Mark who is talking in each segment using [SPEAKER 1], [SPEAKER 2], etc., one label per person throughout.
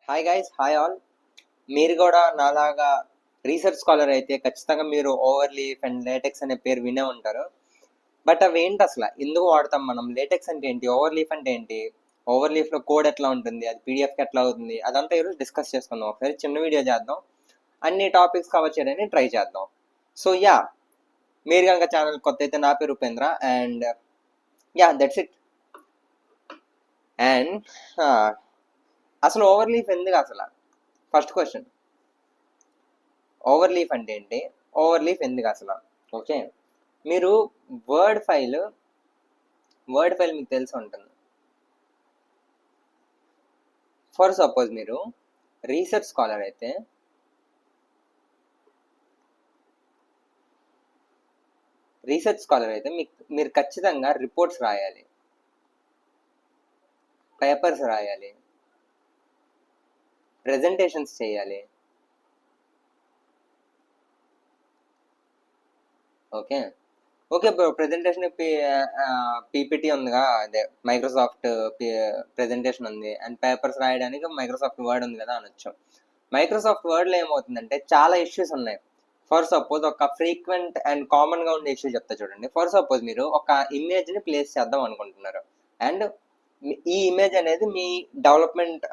[SPEAKER 1] Hi guys, hi all. మీరు కూడా నాలాగా రీసెర్చ్ స్కాలర్ అయితే ఖచ్చితంగా మీరు ఓవర్ లీఫ్ అండ్ లేటెక్స్ అనే పేరు వినే ఉంటారు. బట్ అవి ఏంటి అసలు, ఎందుకు వాడతాం మనం? లేటెక్స్ అంటే ఏంటి, ఓవర్ లీఫ్ అంటే ఏంటి, ఓవర్ లీఫ్లో కోడ్ ఎట్లా ఉంటుంది, అది పీడిఎఫ్కి ఎట్లా అవుతుంది, అదంతా ఈరోజు డిస్కస్ చేసుకుందాం. ఒకసారి చిన్న వీడియో చేద్దాం, అన్ని టాపిక్స్ కవర్ చేయడానికి ట్రై చేద్దాం. సో యా, మీరు కనుక ఛానల్ కొత్త అయితే నా పేరు Upendra and yeah that's it. And అసలు ఓవర్ లీఫ్ ఎందుకు అసలు? ఫస్ట్ క్వశ్చన్, ఓవర్ లీఫ్ అంటే ఏంటి, ఓవర్ లీఫ్ ఎందుకు అసలు? ఓకే, మీరు వర్డ్ ఫైల్ మీకు తెలిసి ఉంటుంది. ఫర్ సపోజ్ మీరు రీసెర్చ్ స్కాలర్ అయితే మీరు ఖచ్చితంగా రిపోర్ట్స్ రాయాలి, పేపర్స్ రాయాలి, ప్రెజెంటేషన్స్ చేయాలి. ఓకే బ్రో, ప్రెజెంటేషన్ పీపీటీ ఉందిగా, అదే మైక్రోసాఫ్ట్ ప్రెజెంటేషన్ ఉంది, అండ్ పేపర్స్ రాయడానికి మైక్రోసాఫ్ట్ వర్డ్ ఉంది కదా అనొచ్చు. మైక్రోసాఫ్ట్ వర్డ్లో ఏమవుతుందంటే చాలా ఇష్యూస్ ఉన్నాయి. ఫర్ సపోజ్ ఒక ఫ్రీక్వెంట్ అండ్ కామన్గా ఉండే ఇష్యూ చెప్తా చూడండి. ఫర్ సపోజ్ మీరు ఒక ఇమేజ్ని ప్లేస్ చేద్దాం అనుకుంటున్నారు, అండ్ ఈ ఇమేజ్ అనేది మీ డెవలప్మెంట్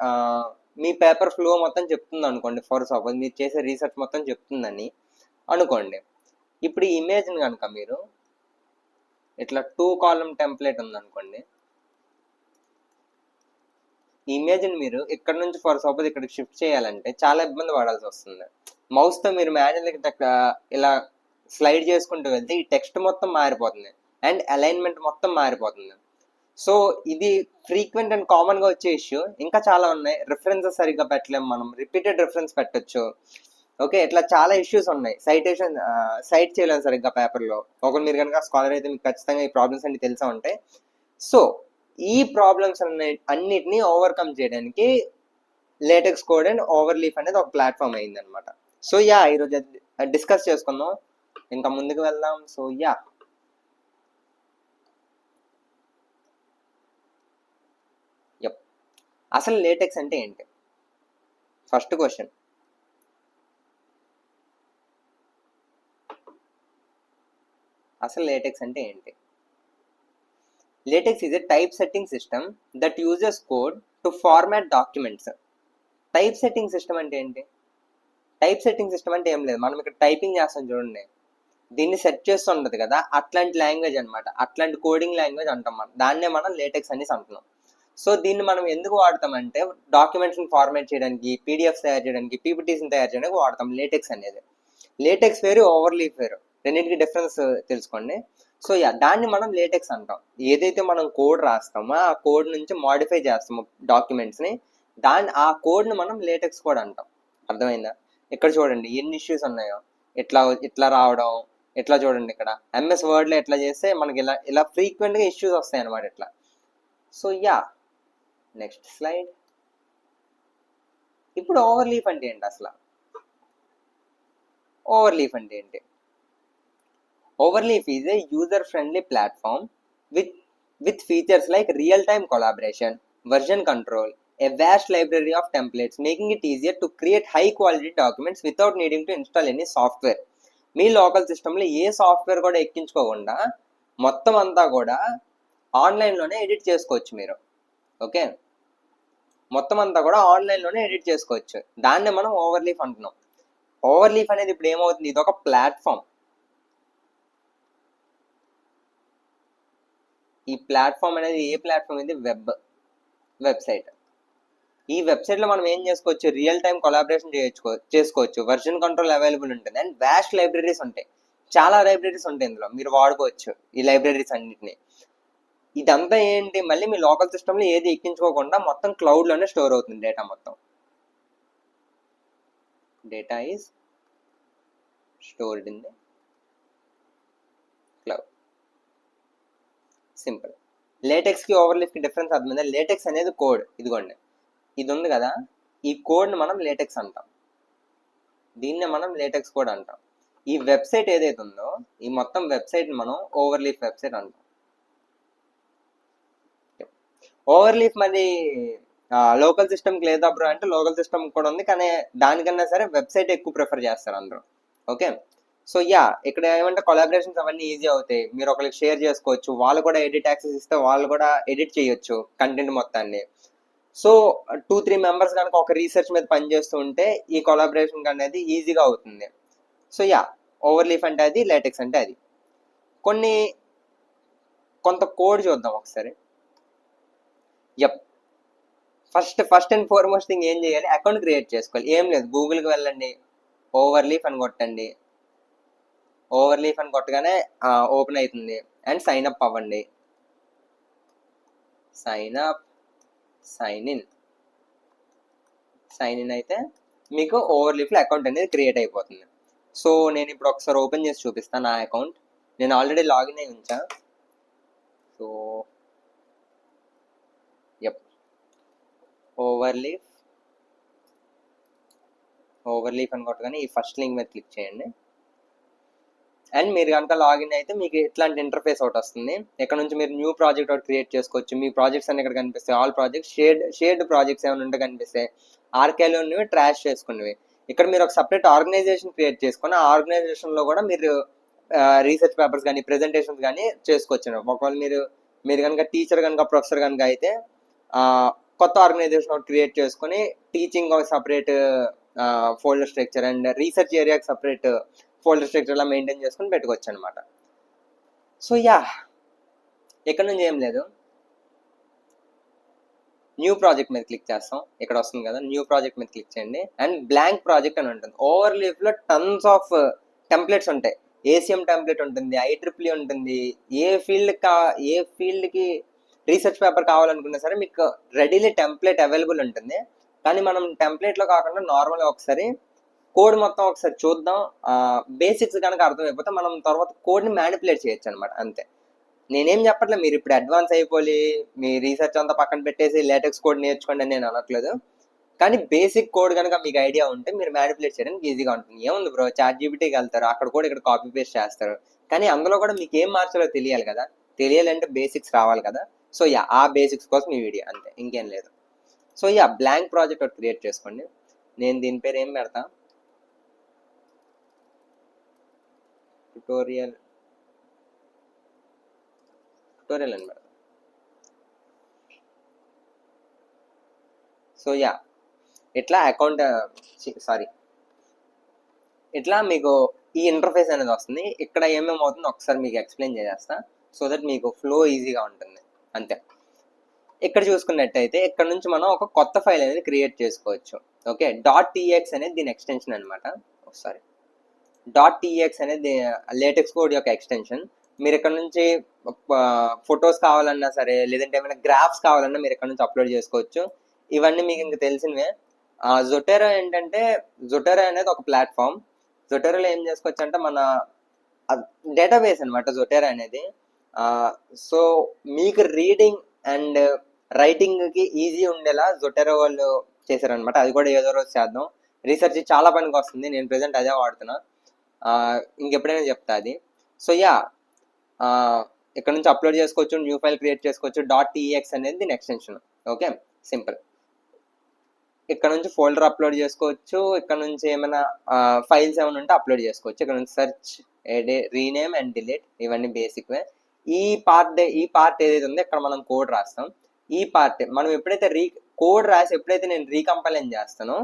[SPEAKER 1] మీ పేపర్ ఫ్లో మొత్తం చెప్తుంది అనుకోండి. ఫర్ సపోజ్ మీరు చేసే రీసెర్చ్ మొత్తం చెప్తుందని అనుకోండి. ఇప్పుడు ఈ ఇమేజ్ని కనుక మీరు ఇట్లా 2 కాలమ్ టెంప్లెట్ ఉందనుకోండి, ఈ ఇమేజ్ని మీరు ఇక్కడ నుంచి ఫర్ సపోజ్ ఇక్కడికి షిఫ్ట్ చేయాలంటే చాలా ఇబ్బంది పడాల్సి వస్తుంది. మౌస్తో మీరు మాన్యువల్గా ఇలా స్లైడ్ చేసుకుంటూ వెళ్తే ఈ టెక్స్ట్ మొత్తం మారిపోతుంది అండ్ అలైన్మెంట్ మొత్తం మారిపోతుంది. సో ఇది ఫ్రీక్వెంట్ అండ్ కామన్గా వచ్చే ఇష్యూ. ఇంకా చాలా ఉన్నాయి. రిఫరెన్సెస్ సరిగ్గా పెట్టలేము, మనం రిపీటెడ్ రిఫరెన్స్ పెట్టచ్చు. ఓకే, ఇట్లా చాలా ఇష్యూస్ ఉన్నాయి. సైట్ చేయలేము సరిగ్గా పేపర్లో. ఒకరు మీరు కనుక స్కాలర్ అయితే మీకు ఖచ్చితంగా ఈ ప్రాబ్లమ్స్ అన్ని తెలిసే ఉంటాయి. సో ఈ ప్రాబ్లమ్స్ అన్నిటినీ ఓవర్కమ్ చేయడానికి latex code and over leaf అనేది ఒక ప్లాట్ఫామ్ అయింది అనమాట. సో యా, ఈరోజు డిస్కస్ చేసుకుందాం, ఇంకా ముందుకు వెళ్దాం. సో యా, అసలు లేటెక్స్ అంటే ఏంటి? ఫస్ట్ క్వశ్చన్, అసలు లేటెక్స్ అంటే ఏంటి? Latex is a type setting system that uses code to format documents. Type setting system అంటే ఏంటి? టైప్ సెట్టింగ్ సిస్టమ్ అంటే ఏం లేదు, మనం ఇక్కడ టైపింగ్ చేస్తాం చూడండి, దీన్ని సెట్ చేస్తుండదు కదా, అట్లాంటి లాంగ్వేజ్ అనమాట. అట్లాంటి కోడింగ్ లాంగ్వేజ్ అంటాం మనం, దాన్నే మనం లేటెక్స్ అనేసి అంటున్నాం. సో దీన్ని మనం ఎందుకు వాడతామంటే డాక్యుమెంట్స్ని ఫార్మాట్ చేయడానికి, పీడిఎఫ్స్ తయారు చేయడానికి, పీపీటీస్ని తయారు చేయడానికి వాడతాం లేటెక్స్ అనేది. లేటెక్స్ వేరు, ఓవర్ లీఫ్ వేరు, రెండింటికి డిఫరెన్స్ తెలుసుకోండి. సో యా, దాన్ని మనం లేటెక్స్ అంటాం. ఏదైతే మనం కోడ్ రాస్తామో ఆ కోడ్ నుంచి మాడిఫై చేస్తామో డాక్యుమెంట్స్ని, ఆ కోడ్ని మనం లేటెక్స్ కోడ్ అంటాం. అర్థమైందా? ఇక్కడ చూడండి ఎన్ని ఇష్యూస్ ఉన్నాయో. ఇట్లా రావడం, ఇట్లా చూడండి, ఇక్కడ ఎంఎస్ వర్డ్లో ఎట్లా చేస్తే మనకి ఇలా ఫ్రీక్వెంట్గా ఇష్యూస్ వస్తాయి అనమాట ఇట్లా. So yeah, next slide. ఇప్పుడు ఓవర్ లీఫ్ అంటే ఏంటి అసలు? ఓవర్ లీఫ్ అంటే ఏంటి? Over leaf is a user friendly platform with features like real-time collaboration, version control, a vast library of templates, making it easier to create high-quality documents without needing to install any software. Me local సిస్టంలో ఏ software కూడా ఎక్కించుకోకుండా మొత్తం అంతా కూడా ఆన్లైన్లోనే edit చేసుకోవచ్చు మీరు. Okay, మొత్తం అంతా కూడా ఆన్లైన్లోనే ఎడిట్ చేసుకోవచ్చు. దాన్నే మనం ఓవర్ లీఫ్ అంటున్నాం. ఓవర్ లీఫ్ అనేది ఇప్పుడు ఏమవుతుంది, ఇది ఒక ప్లాట్ఫామ్. ఈ ప్లాట్ఫామ్ అనేది ఏ ప్లాట్ఫామ్? ఇది వెబ్సైట్. ఈ వెబ్సైట్లో మనం ఏం చేసుకోవచ్చు, రియల్ టైం కొలాబరేషన్ చేసుకోవచ్చు, వర్జన్ కంట్రోల్ అవైలబుల్ ఉంటుంది, అండ్ వ్యాస్ట్ లైబ్రరీస్ ఉంటాయి. చాలా లైబ్రరీస్ ఉంటాయి ఇందులో, మీరు వాడుకోవచ్చు ఈ లైబ్రరీస్ అన్నింటినీ. ఇదంతా ఏంటి, మళ్ళీ మీ లోకల్ సిస్టంలో ఏది ఎక్కించుకోకుండా మొత్తం క్లౌడ్లోనే స్టోర్ అవుతుంది డేటా మొత్తం. Data is stored in the cloud. Simple. లేటెక్స్కి ఓవర్ లీఫ్కి డిఫరెన్స్ అర్థమైందా? లేటెక్స్ అనేది కోడ్, ఇదిగోండి ఇది ఉంది కదా, ఈ కోడ్ని మనం లేటెక్స్ అంటాం, దీన్నే మనం లేటెక్స్ కోడ్ అంటాం. ఈ వెబ్సైట్ ఏదైతే ఉందో ఈ మొత్తం వెబ్సైట్ని మనం ఓవర్ లీఫ్ వెబ్సైట్ అంటాం. ఓవర్ లీఫ్ మరి లోకల్ సిస్టమ్కి లేదా బ్రో అంటే లోకల్ సిస్టమ్ కూడా ఉంది, కానీ దానికన్నా సరే వెబ్సైట్ ఎక్కువ ప్రిఫర్ చేస్తారు అందరూ. ఓకే, సో ఇక్కడ ఏమంటే కొలాబరేషన్స్ అవన్నీ ఈజీ అవుతాయి. మీరు ఒకరికి షేర్ చేసుకోవచ్చు, వాళ్ళు కూడా ఎడిట్ యాక్సెస్ ఇస్తే వాళ్ళు కూడా ఎడిట్ చేయొచ్చు కంటెంట్ మొత్తాన్ని. సో 2-3 మెంబర్స్ కనుక ఒక రీసెర్చ్ మీద పనిచేస్తూ ఉంటే ఈ కొలాబరేషన్ అనేది ఈజీగా అవుతుంది. సో ఓవర్లీఫ్ అంటే అది, లేటెక్స్ అంటే అది. కొంత కోడ్ చూద్దాం ఒకసారి. ఫస్ట్ అండ్ ఫార్మోస్ట్ థింగ్ ఏం చేయాలి, అకౌంట్ క్రియేట్ చేసుకోవాలి. ఏం లేదు, గూగుల్కి వెళ్ళండి, ఓవర్లీఫ్ అని కొట్టండి. ఓవర్లీఫ్ అని కొట్టగానే ఓపెన్ అవుతుంది. అండ్ సైన్ అప్ అవ్వండి. సైన్ ఇన్ అయితే మీకు ఓవర్లీఫ్లో అకౌంట్ అనేది క్రియేట్ అయిపోతుంది. సో నేను ఇప్పుడు ఒకసారి ఓపెన్ చేసి చూపిస్తాను నా అకౌంట్. నేను ఆల్రెడీ లాగిన్ అయి ఉంచా. సో ఓవర్లీఫ్ అని కొట్టగానే ఈ ఫస్ట్ లింక్ మీద క్లిక్ చేయండి. అండ్ మీరు కనుక లాగిన్ అయితే మీకు ఇట్లాంటి ఇంటర్ఫేస్ ఒకటి వస్తుంది. ఇక్కడ నుంచి మీరు న్యూ ప్రాజెక్ట్ ఒకటి క్రియేట్ చేసుకోవచ్చు. మీ ప్రాజెక్ట్స్ అన్ని ఇక్కడ కనిపిస్తాయి. ఆల్ ప్రాజెక్ట్స్, షేర్డ్ ప్రాజెక్ట్స్ ఏమైనా ఉంటే కనిపిస్తాయి. ఆర్కేలో ఉన్నవి, ట్రాష్ చేసుకున్నవి. ఇక్కడ మీరు ఒక సపరేట్ ఆర్గనైజేషన్ క్రియేట్ చేసుకుని ఆ ఆర్గనైజేషన్లో కూడా మీరు రీసెర్చ్ పేపర్స్ కానీ ప్రెజెంటేషన్స్ కానీ చేసుకోవచ్చు. ఒకవేళ మీరు కనుక టీచర్ కనుక ప్రొఫెసర్ కనుక అయితే కొత్త ఆర్గనైజేషన్ ఒకటి క్రియేట్ చేసుకుని టీచింగ్ ఒక separate folder structure and research ఏరియాకి సపరేట్ ఫోల్డర్ స్ట్రక్చర్ అలా మెయింటైన్ చేసుకుని పెట్టుకోవచ్చు అనమాట. సో ఇక్కడ నుంచి ఏం లేదు, న్యూ ప్రాజెక్ట్ మీద క్లిక్ చేస్తాం. ఇక్కడ వస్తుంది కదా, న్యూ ప్రాజెక్ట్ మీద క్లిక్ చేయండి. అండ్ బ్లాంక్ ప్రాజెక్ట్ అని ఉంటుంది. ఓవర్లీఫ్లో టన్స్ ఆఫ్ టెంప్లెట్స్ ఉంటాయి. ఏసీఎం టెంప్లెట్ ఉంటుంది, IEEE ఉంటుంది. ఏ ఫీల్డ్కి రీసెర్చ్ పేపర్ కావాలనుకున్నా సరే మీకు రెడీలీ టెంప్లెట్ అవైలబుల్ ఉంటుంది. కానీ మనం టెంప్లెట్లో కాకుండా నార్మల్గా ఒకసారి కోడ్ మొత్తం ఒకసారి చూద్దాం. బేసిక్స్ కనుక అర్థమైపోతే మనం తర్వాత కోడ్ని మ్యానిపులేట్ చేయొచ్చు అనమాట. అంతే, నేనేం చెప్పట్లేదు మీరు ఇప్పుడు అడ్వాన్స్ అయిపోయి మీ రీసెర్చ్ అంతా పక్కన పెట్టేసి లేటెక్స్ కోడ్ నేర్చుకోండి అని నేను అనట్లేదు. కానీ బేసిక్ కోడ్ కనుక మీకు ఐడియా ఉంటే మీరు మ్యానిపులేట్ చేయడానికి ఈజీగా ఉంటుంది. ఏముంది బ్రో, ChatGPTకి వెళ్తారు, అక్కడ కూడా ఇక్కడ కాపీ పేస్ట్ చేస్తారు. కానీ అందులో కూడా మీకు ఏం మార్చాలో తెలియాలి కదా. తెలియాలంటే బేసిక్స్ రావాలి కదా. సో ఆ బేసిక్స్ కోసం ఈ వీడియో, అంతే, ఇంకేం లేదు. సో బ్లాంక్ ప్రాజెక్ట్ ఒకటి క్రియేట్ చేసుకోండి. నేను దీని పేరు ఏం పెడతా, ట్యూటోరియల్ అని పెడతా. సో ఇట్లా అకౌంట్ ఇట్లా మీకు ఈ ఇంటర్ఫేస్ అనేది వస్తుంది. ఇక్కడ ఏమేమి అవుతుందో ఒకసారి మీకు ఎక్స్ప్లెయిన్ చేసేస్తా, సో దట్ మీకు ఫ్లో ఈజీగా ఉంటుంది. అంతే. ఇక్కడ చూసుకున్నట్టయితే ఇక్కడ నుంచి మనం ఒక కొత్త ఫైల్ అనేది క్రియేట్ చేసుకోవచ్చు. ఓకే, .tx అనేది దీని ఎక్స్టెన్షన్ అనమాట. ఒకసారి .tx అనేది లేటెక్స్ కోడ్ యొక్క ఎక్స్టెన్షన్. మీరు ఇక్కడ నుంచి ఫొటోస్ కావాలన్నా సరే, లేదంటే ఏమైనా గ్రాఫ్స్ కావాలన్నా మీరు ఇక్కడ నుంచి అప్లోడ్ చేసుకోవచ్చు. ఇవన్నీ మీకు ఇంకా తెలిసినవే. జొటెరో ఏంటంటే, జొటెరో అనేది ఒక ప్లాట్ఫామ్. జొటెరోలో ఏం చేసుకోవచ్చు అంటే మన డేటాబేస్ అనమాట జొటెరో అనేది. సో మీకు రీడింగ్ అండ్ రైటింగ్కి ఈజీ ఉండేలా జొటెరో వాళ్ళు చేశారనమాట. అది కూడా ఏదో రోజు చేద్దాం. రీసెర్చ్ చాలా పనికి వస్తుంది. నేను ప్రెజెంట్ అదే వాడుతున్నా. ఇంకెప్పుడైనా చెప్తా అది. సో ఇక్కడ నుంచి అప్లోడ్ చేసుకోవచ్చు, న్యూ ఫైల్ క్రియేట్ చేసుకోవచ్చు. .tx అనేది దీని ఎక్స్టెన్షన్. Okay, simple. ఇక్కడ నుంచి ఫోల్డర్ అప్లోడ్ చేసుకోవచ్చు. ఇక్కడ నుంచి ఏమైనా ఫైల్స్ ఏమైనా ఉంటే అప్లోడ్ చేసుకోవచ్చు. ఇక్కడ నుంచి సెర్చ్, రీనేమ్ అండ్ డిలీట్, ఇవన్నీ బేసిక్వే. ఈ పార్ట్ ఏదైతే ఉందో ఇక్కడ మనం కోడ్ రాస్తాం. ఈ పార్ట్ మనం ఎప్పుడైతే కోడ్ రాసి ఎప్పుడైతే నేను రీకంపైల్ చేస్తానో,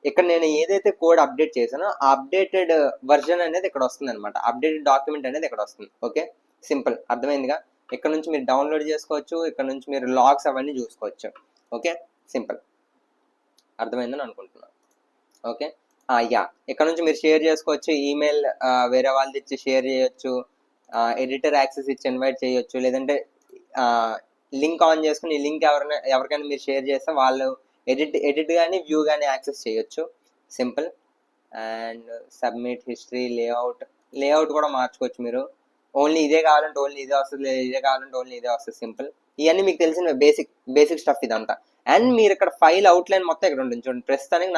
[SPEAKER 1] ఇక్కడ నేను ఏదైతే కోడ్ అప్డేట్ చేశానో ఆ అప్డేటెడ్ వర్జన్ అనేది ఇక్కడ వస్తుంది అనమాట. అప్డేటెడ్ డాక్యుమెంట్ అనేది ఇక్కడ వస్తుంది. ఓకే, సింపుల్, అర్థమైందిగా. ఇక్కడ నుంచి మీరు డౌన్లోడ్ చేసుకోవచ్చు, ఇక్కడ నుంచి మీరు లాగ్స్ అవన్నీ చూసుకోవచ్చు. ఓకే, సింపుల్, అర్థమైందని అనుకుంటున్నాను. ఓకే, ఇక్కడ నుంచి మీరు షేర్ చేసుకోవచ్చు. ఈమెయిల్ వేరే వాళ్ళది ఇచ్చి షేర్ చేయొచ్చు, ఎడిటర్ యాక్సెస్ ఇచ్చి ఇన్వైట్ చేయొచ్చు, లేదంటే లింక్ ఆన్ చేసుకుని ఈ లింక్ ఎవరికైనా మీరు షేర్ చేస్తే వాళ్ళు ఎడిట్ కానీ వ్యూ కానీ యాక్సెస్ చేయొచ్చు. Simple. And submit history, layout కూడా మార్చుకోవచ్చు. మీరు ఓన్లీ ఇదే కావాలంటే ఓన్లీ ఇదే వస్తుంది, ఇదే కావాలంటే ఓన్లీ ఇదే వస్తుంది. సింపుల్. ఇవన్నీ మీకు తెలిసిన బేసిక్ స్టఫ్ ఇదంతా. అండ్ మీరు ఇక్కడ ఫైల్ అవుట్లైన్ మొత్తం ఇక్కడ ఉంటుంది చూడండి. ప్రస్తుతానికి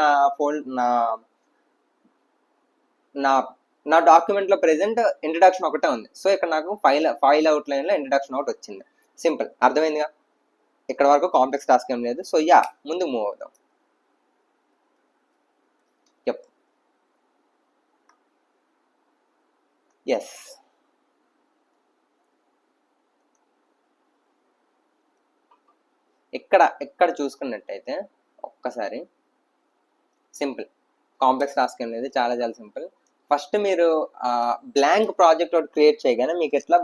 [SPEAKER 1] నా డాక్యుమెంట్లో ప్రెసెంట్ ఇంట్రడక్షన్ ఒకటే ఉంది. సో ఇక్కడ నాకు ఫైల్ అవుట్లైన్లో ఇంట్రడక్షన్ ఒకటి వచ్చింది. సింపుల్, అర్థమైందిగా. ఇక్కడ వరకు కాంప్లెక్స్ టాస్క్ ఏం లేదు. సో యా, ముందుకు మూవ్ అవుదాం. ఎస్, ఇక్కడ చూసుకున్నట్టయితే ఒక్కసారి సింపుల్, కాంప్లెక్స్ టాస్క్ ఏం లేదు, చాలా చాలా సింపుల్. ఫస్ట్ మీరు బ్లాంక్ ప్రాజెక్ట్ ఒకటి క్రియేట్ చేయగానే మీకు ఇట్లా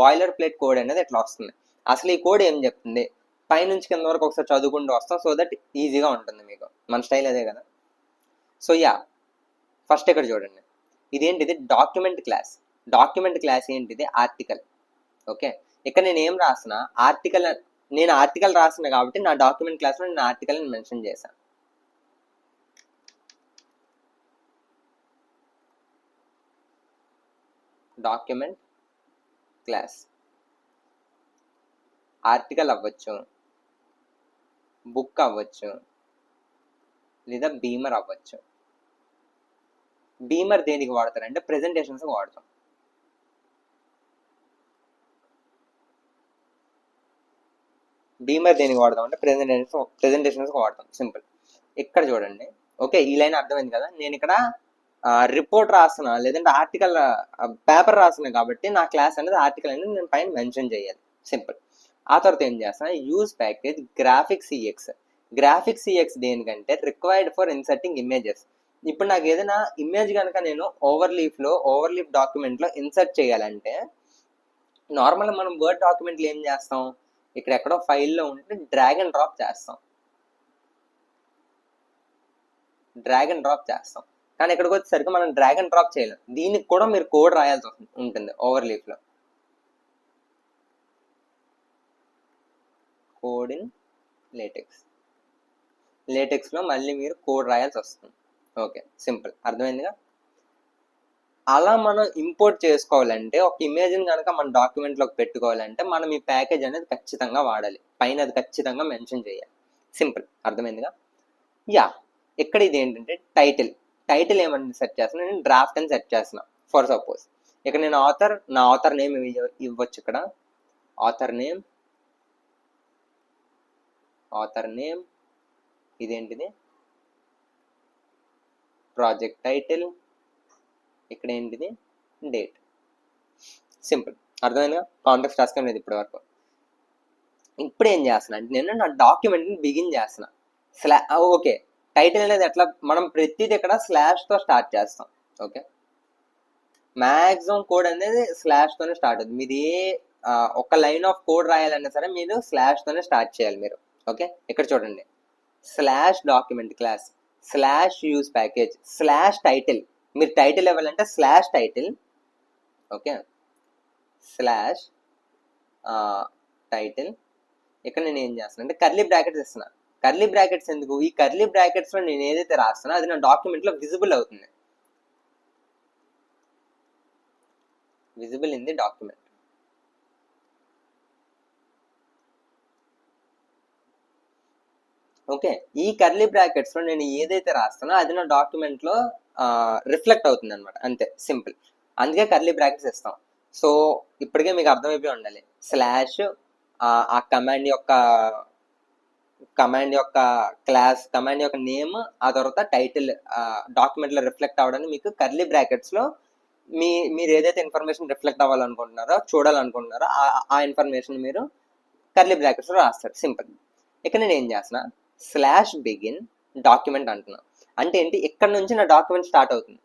[SPEAKER 1] బాయిలర్ ప్లేట్ కోడ్ అనేది ఇట్లా వస్తుంది. అసలు ఈ కోడ్ ఏం చెప్తుంది, పైనుంచి కింద వరకు ఒకసారి చదువుకుంటూ వస్తాం, సో దట్ ఈజీగా ఉంటుంది మీకు. మన స్టైల్ అదే కదా. సో యా, ఫస్ట్ ఇక్కడ చూడండి, ఇదేంటిది డాక్యుమెంట్ క్లాస్. డాక్యుమెంట్ క్లాస్ ఏంటిది, ఆర్టికల్. ఓకే, ఇక్కడ నేను ఏం రాసిన ఆర్టికల్, నేను ఆర్టికల్ రాసిన కాబట్టి నా డాక్యుమెంట్ క్లాస్లో నేను ఆర్టికల్ మెన్షన్ చేశాను. డాక్యుమెంట్ క్లాస్ ఆర్టికల్ అవ్వచ్చు, బుక్ అవ్వచ్చు, లేదా బీమర్ అవ్వచ్చు. బీమర్ దేనికి వాడతారంటే ప్రెజెంటేషన్స్ వాడతాం. బీమర్ దేనికి వాడతాం అంటే ప్రెజెంటేషన్స్ వాడతాం. సింపుల్. ఇక్కడ చూడండి, ఓకే, ఈ లైన్ అర్థమైంది కదా. నేను ఇక్కడ రిపోర్ట్ రాస్తున్నా, లేదంటే ఆర్టికల్ పేపర్ రాస్తున్నా కాబట్టి నా క్లాస్ అనేది ఆర్టికల్ అనేది నేను పైన మెన్షన్ చేయాలి. సింపుల్. ఆ తర్వాత ఏం చేస్తాను, use package graphics CX. Graphics CX దేనికంటే రిక్వైర్డ్ ఫర్ ఇన్సర్టింగ్ ఇమేజెస్. ఇప్పుడు నాకు ఏదైనా ఇమేజ్ కనుక నేను ఓవర్లీఫ్ డాక్యుమెంట్లో ఇన్సర్ట్ చేయాలంటే, నార్మల్గా మనం వర్డ్ డాక్యుమెంట్లో ఏం చేస్తాం, ఇక్కడ ఎక్కడో ఫైల్లో ఉంటే డ్రాగ్ అండ్ డ్రాప్ చేస్తాం. కానీ ఇక్కడికి వచ్చేసరికి మనం డ్రాగ్ అండ్ డ్రాప్ చేయలేం. దీనికి కూడా మీరు కోడ్ రాయాల్సి ఉంటుంది ఓవర్లీఫ్లో. కోడ్ ఇన్ లేటెక్స్లో మళ్ళీ మీరు కోడ్ రాయాల్సి వస్తుంది. ఓకే, సింపుల్, అర్థమైందిగా. అలా మనం ఇంపోర్ట్ చేసుకోవాలంటే, ఒక ఇమేజ్ని కనుక మన డాక్యుమెంట్లోకి పెట్టుకోవాలంటే మనం ఈ ప్యాకేజ్ అనేది ఖచ్చితంగా వాడాలి, పైన అది ఖచ్చితంగా మెన్షన్ చేయాలి. సింపుల్, అర్థమైందిగా. యా, ఇక్కడ ఇది ఏంటంటే టైటిల్ ఏమని సెట్ చేస్తున్నా, నేను డ్రాఫ్ట్ అని సెట్ చేస్తున్నా. ఫర్ సపోజ్ ఇక్కడ నేను నా ఆథర్ నేమ్ ఇవ్వచ్చు. ఇక్కడ ఆథర్ నేమ్ ఇదేంటిది, ప్రాజెక్ట్ టైటిల్, ఇక్కడ ఏంటిది, డేట్. సింపుల్, అర్థమైందిగా. కాంప్లెక్స్ టాస్క్ అనేది ఇప్పటి వరకు. ఇప్పుడు ఏం చేస్తున్నా అంటే నేను నా డాక్యుమెంట్ని బిగిన్ చేస్తున్నా. ఓకే, టైటిల్ అనేది ఎట్లా, మనం ప్రతిదీ ఇక్కడ స్లాష్తో స్టార్ట్ చేస్తాం. ఓకే, మ్యాక్సిమం కోడ్ అనేది స్లాష్తోనే స్టార్ట్ అవుతుంది. మీది ఒక లైన్ ఆఫ్ కోడ్ రాయాలన్నా సరే మీరు స్లాష్తోనే స్టార్ట్ చేయాలి మీరు. ఓకే, ఇక్కడ చూడండి, slash document class, slash use package, slash title. మీరు టైటిల్ ఇవ్వాలంటే slash title. Okay, slash title. ఇక్కడ నేను ఏం చేస్తాను అంటే కర్లీ బ్రాకెట్స్ ఇస్తున్నా. కర్లీ బ్రాకెట్స్ ఎందుకు, ఈ కర్లీ బ్రాకెట్స్లో నేను ఏదైతే రాస్తున్నా అది నా డాక్యుమెంట్లో విజిబుల్ అవుతుంది, visible in the document. Okay, ఈ కర్లీ బ్రాకెట్స్లో నేను ఏదైతే రాస్తానో అది నా డాక్యుమెంట్లో రిఫ్లెక్ట్ అవుతుంది అనమాట, అంతే, సింపుల్. అందుకే కర్లీ బ్రాకెట్స్ ఇస్తాం. సో ఇప్పటికే మీకు అర్థమైపోయి ఉండాలి, స్లాష్ ఆ కమాండ్ యొక్క క్లాస్, కమాండ్ యొక్క నేమ్, ఆ తర్వాత టైటిల్ డాక్యుమెంట్లో రిఫ్లెక్ట్ అవ్వడానికి మీకు కర్లీ బ్రాకెట్స్లో మీరు ఏదైతే ఇన్ఫర్మేషన్ రిఫ్లెక్ట్ అవ్వాలనుకుంటున్నారో, చూడాలనుకుంటున్నారో ఆ ఇన్ఫర్మేషన్ మీరు కర్లీ బ్రాకెట్స్లో రాస్తారు. సింపుల్. ఇక్కడ నేను ఏం చేస్తున్నా, స్లాష్ బిగిన్ డాక్యుమెంట్ అంటున్నా. అంటే ఏంటి, ఇక్కడ నుంచి నా డాక్యుమెంట్ స్టార్ట్ అవుతుంది.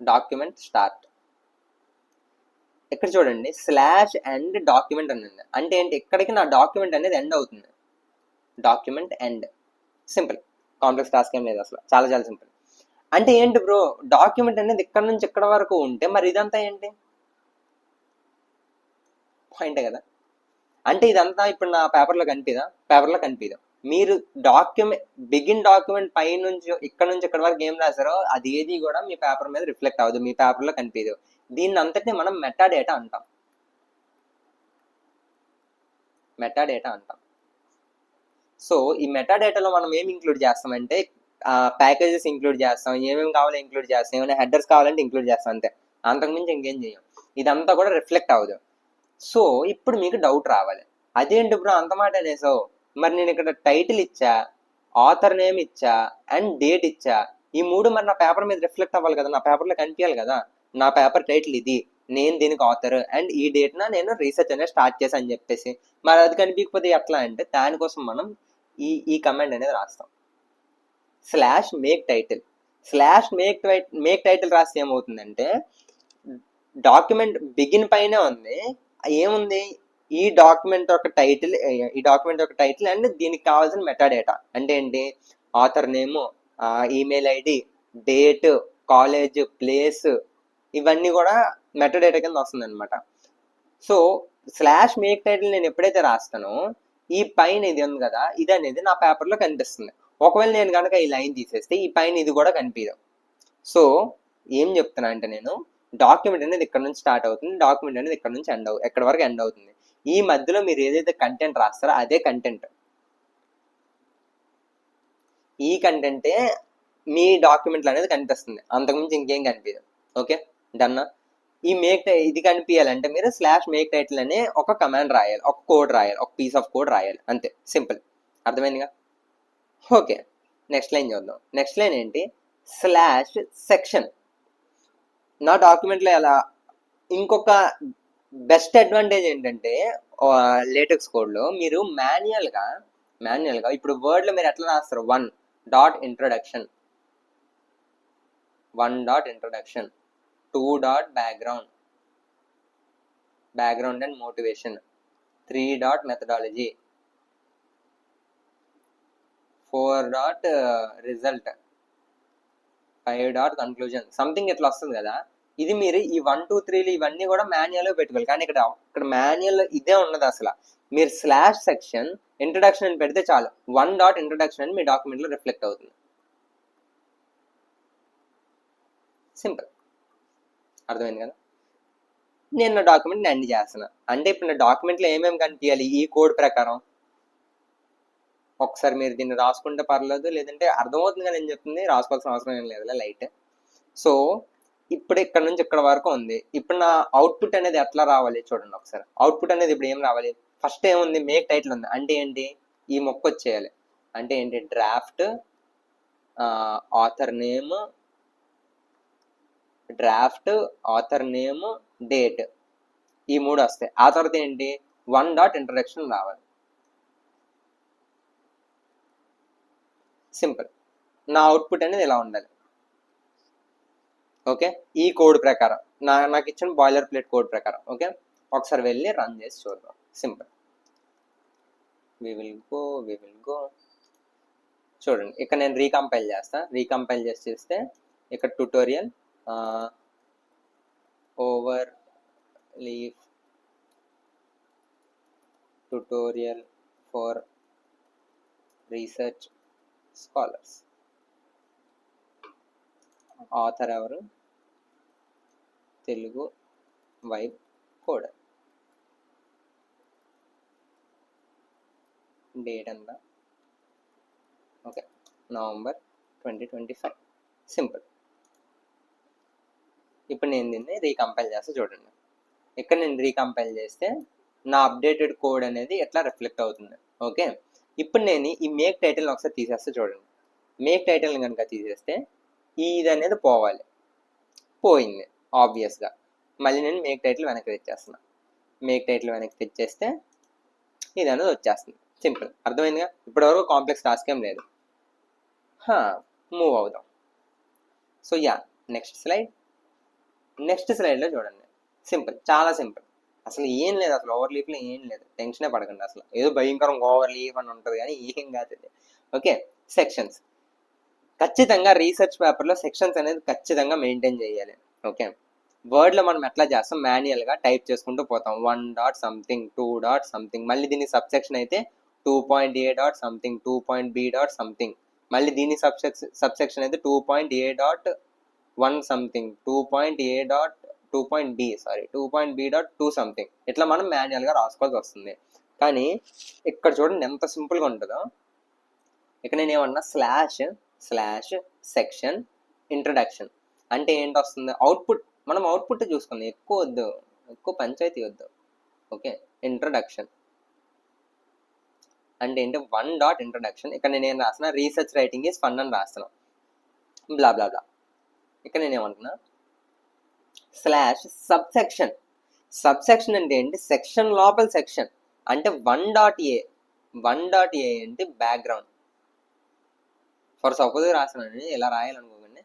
[SPEAKER 1] Document start. ఇక్కడ చూడండి, స్లాష్ ఎండ్ డాక్యుమెంట్ అని ఉంది. అంటే ఏంటి, ఇక్కడికి నా డాక్యుమెంట్ అనేది ఎండ్ అవుతుంది. Document end. Simple, complex task ఏం లేదు అసలు, చాలా చాలా సింపుల్. అంటే ఏంటి బ్రో, డాక్యుమెంట్ అనేది ఇక్కడ నుంచి ఇక్కడ వరకు ఉంటే మరి ఇదంతా ఏంటి, పాయింటే కదా. అంటే ఇదంతా ఇప్పుడు నా పేపర్లో కనిపిదా, మీరు బిగిన్ డాక్యుమెంట్ పై నుంచి ఇక్కడ వరకు ఏం రాశారో అది ఏది కూడా మీ పేపర్ మీద రిఫ్లెక్ట్ అవ్వదు, మీ పేపర్లో కనిపించదు. దీన్ని అంతటిని మనం మెటాడేటా అంటాం. సో ఈ మెటాడేటాలో మనం ఏం ఇంక్లూడ్ చేస్తామంటే ప్యాకేజెస్ ఇంక్లూడ్ చేస్తాం, ఏమేమి కావాలో ఇంక్లూడ్ చేస్తాం, ఏమైనా హెడర్స్ కావాలంటే ఇంక్లూడ్ చేస్తాం, అంతే, అంతకుమించి ఇంకేం చేయం. ఇదంతా కూడా రిఫ్లెక్ట్ అవ్వదు. సో ఇప్పుడు మీకు డౌట్ రావాలి, అదేంటి బ్రో అంత మాట అనేసావు, మరి నేను ఇక్కడ టైటిల్ ఇచ్చా, ఆథర్ నేమ్ ఇచ్చా అండ్ డేట్ ఇచ్చా, ఈ మూడు మరి నా పేపర్ మీద రిఫ్లెక్ట్ అవ్వాలి కదా, నా పేపర్లో కనిపించాలి కదా, నా పేపర్ టైటిల్ ఇది, నేను దీనికి ఆథర్ అండ్ ఈ డేట్న నేను రీసెర్చ్ అనేది స్టార్ట్ చేశాను అని చెప్పేసి, మరి అది కనిపించకపోతే ఎట్లా అంటే దానికోసం మనం ఈ కమాండ్ అనేది రాస్తాం, slash make title. Slash make title రాస్తే ఏమవుతుందంటే డాక్యుమెంట్ బిగిన్ పైనే ఉంది, ఏముంది ఈ డాక్యుమెంట్ యొక్క టైటిల్ అండ్ దీనికి కావాల్సిన మెటాడేటా అంటే ఏంటి, author name, email ID, date, college, place, ఇవన్నీ కూడా మెటాడేటా కింద వస్తుంది అనమాట. సో స్లాష్ మేక్ టైటిల్ నేను ఎప్పుడైతే రాస్తానో ఈ పైన ఇది ఉంది కదా, ఇది అనేది నా పేపర్లో కనిపిస్తుంది. ఒకవేళ నేను కనుక ఈ లైన్ తీసేస్తే ఈ పైన ఇది కూడా కనిపించదు. సో ఏం చెప్తున్నా అంటే నేను డాక్యుమెంట్ అనేది ఇక్కడ నుంచి స్టార్ట్ అవుతుంది, డాక్యుమెంట్ అనేది ఇక్కడ నుంచి ఎక్కడ వరకు ఎండ్ అవుతుంది, ఈ మధ్యలో మీరు ఏదైతే కంటెంట్ రాస్తారో అదే కంటెంట్, ఈ కంటెంటే మీ డాక్యుమెంట్లు అనేది కనిపిస్తుంది, అంతకుమించి ఇంకేం కనిపించదు. ఓకే డన్నా. ఈ ఇది కనిపించాలంటే మీరు స్లాష్ మేక్ టైటిల్ అనే ఒక కమాండ్ రాయాలి, ఒక కోడ్ రాయాలి, ఒక పీస్ ఆఫ్ కోడ్ రాయాలి, అంతే, సింపుల్. అర్థమైందిగా? ఓకే, నెక్స్ట్ లైన్ చూద్దాం. నెక్స్ట్ లైన్ ఏంటి, స్లాష్ సెక్షన్. నా డాక్యుమెంట్లో ఎలా, ఇంకొక బెస్ట్ అడ్వాంటేజ్ ఏంటంటే లేటెక్స్ కోడ్లో మీరు మాన్యువల్గా ఇప్పుడు వర్డ్లో మీరు ఎట్లా రాస్తారు, 1.introduction, 2. background and motivation, 3. methodology, 4. result, 5. conclusion, something ఇట్లా వస్తుంది కదా. ఇది మీరు ఈ 1, 2, 3 ఇవన్నీ కూడా మాన్యువల్గా పెట్టుకోవాలి, కానీ ఇక్కడ మాన్యువల్ ఇదే ఉన్నది అసలు. మీరు స్లాష్ సెక్షన్ ఇంట్రడక్షన్ అని పెడితే చాలు, 1.introduction అని మీ డాక్యుమెంట్లో రిఫ్లెక్ట్ అవుతుంది. సింపుల్, అర్థమైంది కదా. నేను నా డాక్యుమెంట్ని ఎండ్ చేస్తున్నా అంటే ఇప్పుడు నా డాక్యుమెంట్లో ఏమేమి కనిపించాలి ఈ కోడ్ ప్రకారం, ఒకసారి మీరు దీన్ని రాసుకుంటే పర్లేదు, లేదంటే అర్థమవుతుంది కదా నేను చెప్తుంది, రాసుకోవాల్సిన అవసరం ఏం లేదు, లైట్. సో ఇప్పుడు ఇక్కడ నుంచి ఇక్కడ వరకు ఉంది, ఇప్పుడు నా అవుట్పుట్ అనేది ఎట్లా రావాలి చూడండి ఒకసారి. అవుట్పుట్ అనేది ఇప్పుడు ఏం రావాలి, ఫస్ట్ ఏముంది, మేక్ టైటిల్ ఉంది, అంటే ఏంటి, ఈ మొక్క వచ్చేయాలి, అంటే ఏంటి, డ్రాఫ్ట్, ఆథర్ నేమ్, డేట్, ఈ మూడు వస్తాయి. ఆ తర్వాత ఏంటి, 1.introduction రావాలి. సింపుల్, నా అవుట్పుట్ అనేది ఇలా ఉండాలి. ఓకే, ఈ కోడ్ ప్రకారం నాకు ఇచ్చిన బాయిలర్ ప్లేట్ కోడ్ ప్రకారం. ఓకే, ఒకసారి వెళ్ళి రన్ చేసి చూద్దాం. Simple, we will go. చూడండి ఇక్కడ నేను రీకంపైల్ చేస్తే ఇక్కడ tutorial Overleaf tutorial for research scholars, author ఎవరు, తెలుగు వైబ్ కోడర్, డేట్ ఎంత, ఓకే నవంబర్ 2025. సింపుల్. ఇప్పుడు నేను దీన్ని రీకంపైల్ చేస్తే చూడండి, ఇక్కడ నేను రీకంపైల్ చేస్తే నా అప్డేటెడ్ కోడ్ అనేది ఎట్లా రిఫ్లెక్ట్ అవుతుంది. ఓకే, ఇప్పుడు నేను ఈ మేక్ టైటిల్ని ఒకసారి తీసేస్తే చూడండి, మేక్ టైటిల్ని కనుక తీసేస్తే ఇది అనేది పోయింది ఆబ్వియస్గా. మళ్ళీ నేను మేక్ టైటిల్ వెనక్కి తెచ్చేస్తున్నా, తెచ్చేస్తే ఇది అనేది వచ్చేస్తుంది. సింపుల్, అర్థమైందిగా. ఇప్పటివరకు కాంప్లెక్స్ టాస్క్ ఏం లేదు. మూవ్ అవుదాం. సో నెక్స్ట్ స్లైడ్లో చూడండి, సింపుల్, చాలా సింపుల్, అసలు ఏం లేదు, అసలు ఓవర్లీఫ్లో ఏం లేదు, టెన్షనే పడకండి. అసలు ఏదో భయంకరంగా ఓవర్లీఫ్ అని ఉంటుంది కానీ ఏం కాదు. ఓకే, సెక్షన్స్ ఖచ్చితంగా రీసెర్చ్ పేపర్లో సెక్షన్స్ అనేది ఖచ్చితంగా మెయింటైన్ చేయాలి. ఓకే, వర్డ్లో మనం ఎట్లా చేస్తాం, మాన్యువల్గా టైప్ చేసుకుంటూ పోతాం, 1.something, 2.something, మళ్ళీ దీని సబ్సెక్షన్ అయితే 2.a.something, 2.b.something, మళ్ళీ దీని సబ్సెక్షన్ అయితే 2.a.1 something, 2.b.2 something, ఇట్లా మనం మాన్యువల్గా రాసుకోవాల్సి వస్తుంది. కానీ ఇక్కడ చూడండి ఎంత సింపుల్గా ఉంటుందో. ఇక్కడ నేను ఏమన్నా స్లాష్ సెక్షన్ ఇంట్రడక్షన్ అంటే ఏంటి వస్తుంది, అవుట్పుట్. మనం అవుట్పుట్ చూసుకుందాం, ఎక్కువ వద్దు, ఎక్కువ పంచాయతీ వద్దు. ఓకే, ఇంట్రడక్షన్ అంటే ఏంటి, 1 డాట్ ఇంట్రడక్షన్. ఇక్కడ నేను ఏం రాస్తున్నా, రీసెర్చ్ రైటింగ్ ఈజ్ ఫన్ అని రాస్తున్నాను, బ్లా బ్లా బ్లా. ఇక్కడ నేను ఏమంటున్నా, స్లాష్ సబ్సెక్షన్. సబ్సెక్షన్ అంటే ఏంటి, సెక్షన్ లోపల సెక్షన్. అంటే 1.a. 1.a అంటే బ్యాక్గ్రౌండ్. ఫర్ సపోజ్ రాస్తున్నాను, ఇలా రాయాలనుకోకండి.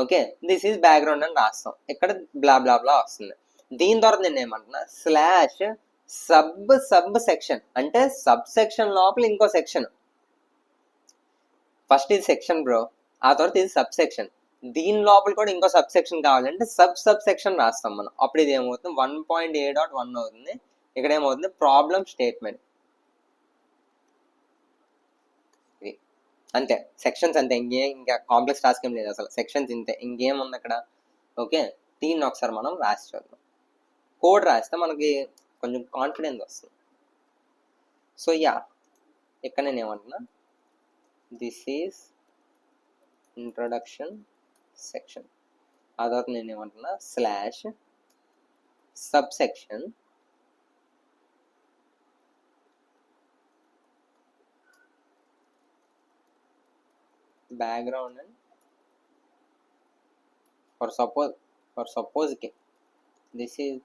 [SPEAKER 1] ఓకే, దిస్ ఈజ్ బ్యాక్గ్రౌండ్ అని రాస్తాం. ఇక్కడ బ్లా బ్లా బ్లా వస్తుంది. దీని తర్వాత నేను ఏమంటున్నా, స్లాష్ సబ్ సెక్షన్. అంటే సబ్ సెక్షన్ లోపల ఇంకో సెక్షన్. ఫస్ట్ ఇది సెక్షన్ బ్రో, ఆ తర్వాత ఇది సబ్ సెక్షన్. దీని లోపల కూడా ఇంకో సబ్ సెక్షన్ కావాలంటే సబ్ సెక్షన్ రాస్తాం మనం. అప్పుడు ఇది ఏమవుతుంది, 1.a.1 అవుతుంది. ఇక్కడ ఏమవుతుంది, ప్రాబ్లం స్టేట్మెంట్. ఇది అంతే, సెక్షన్స్ అంతే, ఇంకా కాంప్లెక్స్ టాస్క్ ఏం లేదు అసలు. సెక్షన్స్ ఇంతే, ఇంకేం ఉంది అక్కడ. ఓకే, దీన్ని ఒకసారి మనం రాసి చూద్దాం. కోడ్ రాస్తే మనకి కొంచెం కాన్ఫిడెన్స్ వస్తుంది. సో యా, ఇక్కడ నేను ఏమంటున్నా, దిస్ ఈజ్ ఇంట్రొడక్షన్ సెక్షన్. ఆ తర్వాత నేను ఏమంటున్నా, slash subsection background and for suppose కి this is